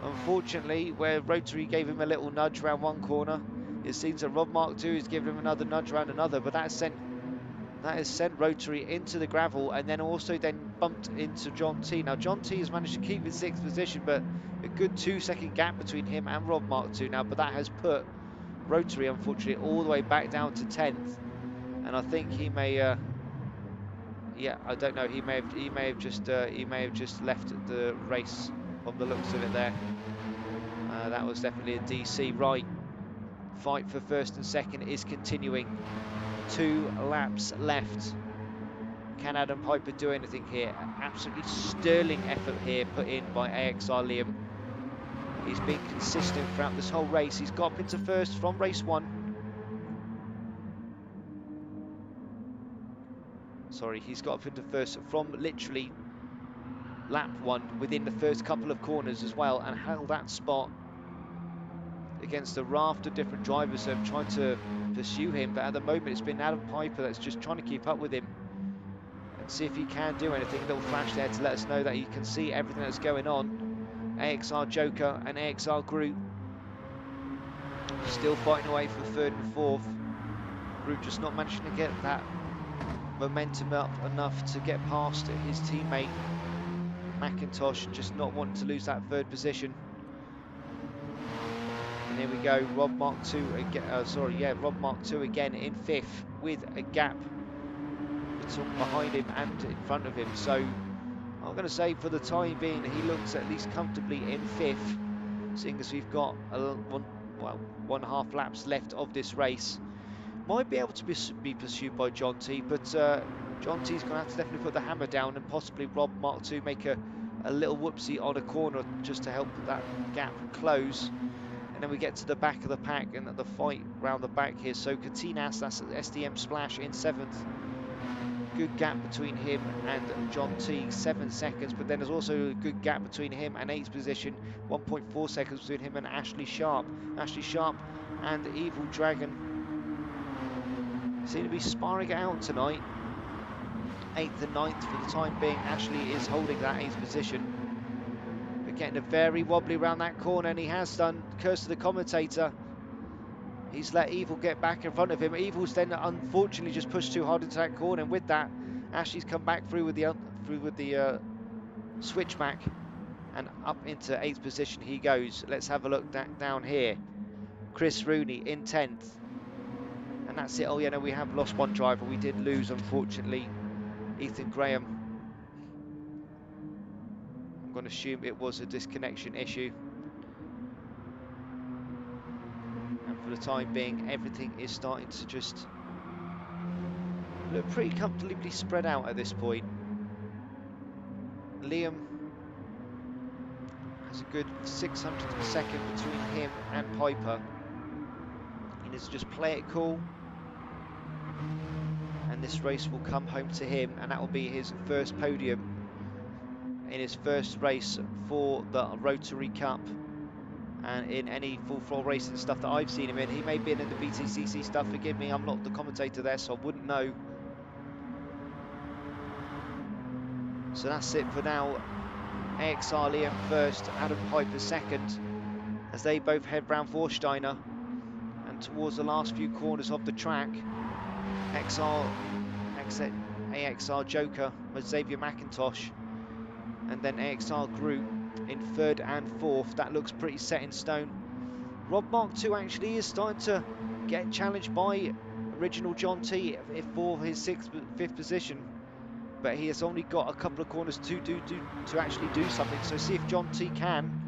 unfortunately, where Rotary gave him a little nudge around one corner, it seems that Rob Mark II is giving him another nudge around another, but that has sent Rotary into the gravel and then also then bumped into John T. Now, John T has managed to keep his sixth position, but a good 2 second gap between him and Rob Mark II now, but that has put Rotary, unfortunately, all the way back down to 10th. And I think he may, yeah, I don't know, he may have just left the race from the looks of it there. That was definitely a DC. Right. Fight for first and second is continuing. 2 laps left. Can Adam Piper do anything here? Absolutely sterling effort here put in by AXR Liam. He's been consistent throughout this whole race. He's got up into first from race 1. Sorry, he's got up into first from literally lap 1 within the first couple of corners as well, and held that spot against a raft of different drivers that have tried to pursue him, but at the moment it's been Adam Piper that's just trying to keep up with him and see if he can do anything. A little flash there to let us know that he can see everything that's going on. AXR Joker and AXR Groot still fighting away for third and fourth. Groot just not managing to get that momentum up enough to get past his teammate McIntosh, just not wanting to lose that third position. And here we go, Rob Mark II again, Rob Mark II again in fifth with a gap behind him and in front of him. So I'm going to say for the time being he looks at least comfortably in fifth, seeing as we've got 1.5 laps left of this race. Might be able to be pursued by John T, but John T's going to have to definitely put the hammer down, and possibly Rob Mark II make a little whoopsie on a corner just to help that gap close. And then we get to the back of the pack and the fight round the back here. So Katinas, that's SDM Splash in 7th. Good gap between him and John T, 7 seconds. But then there's also a good gap between him and 8th position, 1.4 seconds between him and Ashley Sharp. Ashley Sharp and Evil Dragon seem to be sparring it out tonight. 8th and 9th for the time being. Ashley is holding that 8th position. Getting a very wobbly around that corner, and he has done. Curse to the commentator. He's let Evil get back in front of him. Evil's then unfortunately just pushed too hard into that corner, and with that, Ashley's come back through with the switchback and up into 8th position he goes. Let's have a look down here. Chris Rooney in 10th. And that's it. Oh, yeah, no, we have lost one driver. We did lose, unfortunately, Ethan Graham. I'm going to assume it was a disconnection issue. And for the time being, everything is starting to just look pretty comfortably spread out at this point. Liam has a good 600th of a second between him and Piper. He needs to just play it cool. And this race will come home to him, and that will be his first podium in his first race for the Rotary Cup. And in any full throttle racing stuff that I've seen him in, he may be in the BTCC stuff, forgive me, I'm not the commentator there, so I wouldn't know. So that's it for now. AXR Liam first, Adam Piper second, as they both head round Vorsteiner and towards the last few corners of the track. AXR Joker with Xavier McIntosh, and then AXR Group in third and fourth. That looks pretty set in stone. Rob Mark II actually is starting to get challenged by original John T for his fifth position, but he has only got a couple of corners to actually do something. So see if John T can.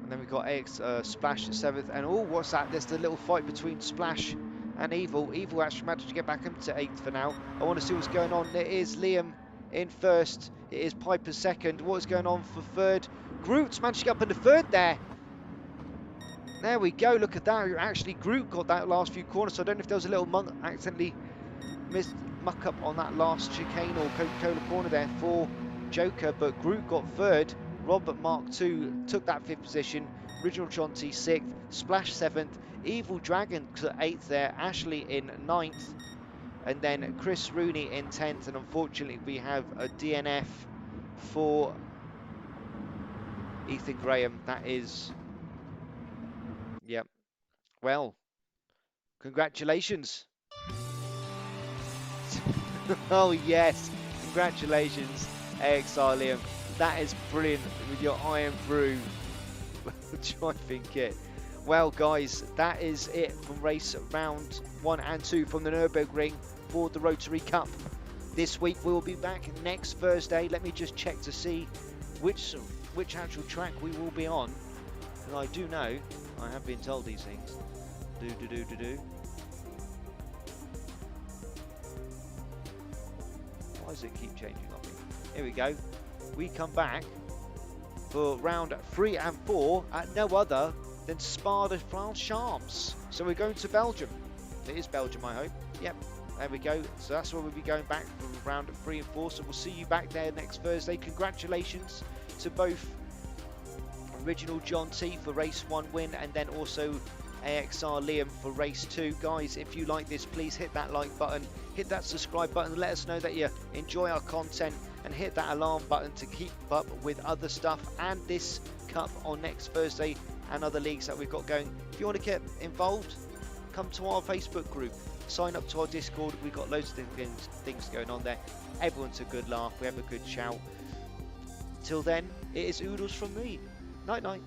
And then we've got Splash 7th, and oh, what's that? There's the little fight between Splash and Evil. Evil actually managed to get back into 8th for now. I want to see what's going on. It is Liam in first. It is Piper second. What's going on for third? Groot's managed to get up into third there. There we go. Look at that. Actually, Groot got that last few corners. So I don't know if there was a little accidentally muck up on that last chicane or Coca-Cola corner there for Joker, but Groot got third. Robert Mark II took that 5th position. Original John T 6th. Splash 7th. Evil Dragon 8th there. Ashley in 9th. And then Chris Rooney in 10th. And unfortunately, we have a DNF for Ethan Graham. That is... Yep. Well, congratulations. Oh, yes. Congratulations, AXR Liam. That is brilliant with your Iron Brew driving kit. Well, guys, that is it from race round 1 and 2 from the Nürburgring for the Rotary Cup. This week we will be back next Thursday. Let me just check to see which actual track we will be on. And I do know, I have been told these things. Why does it keep changing on me? Here we go. We come back for round 3 and 4 at no other than Spa de Francorchamps. So we're going to Belgium. It is Belgium, I hope. Yep, there we go. So that's where we'll be going back for round 3 and 4. So we'll see you back there next Thursday. Congratulations to both original John T for race 1 win, and then also AXR Liam for race 2. Guys, if you like this, please hit that like button, hit that subscribe button, let us know that you enjoy our content, and hit that alarm button to keep up with other stuff and this cup on next Thursday and other leagues that we've got going. If you want to get involved, come to our Facebook group, sign up to our Discord. We've got loads of things going on there. Everyone's a good laugh, we have a good shout. Till then, it is oodles from me. Night night.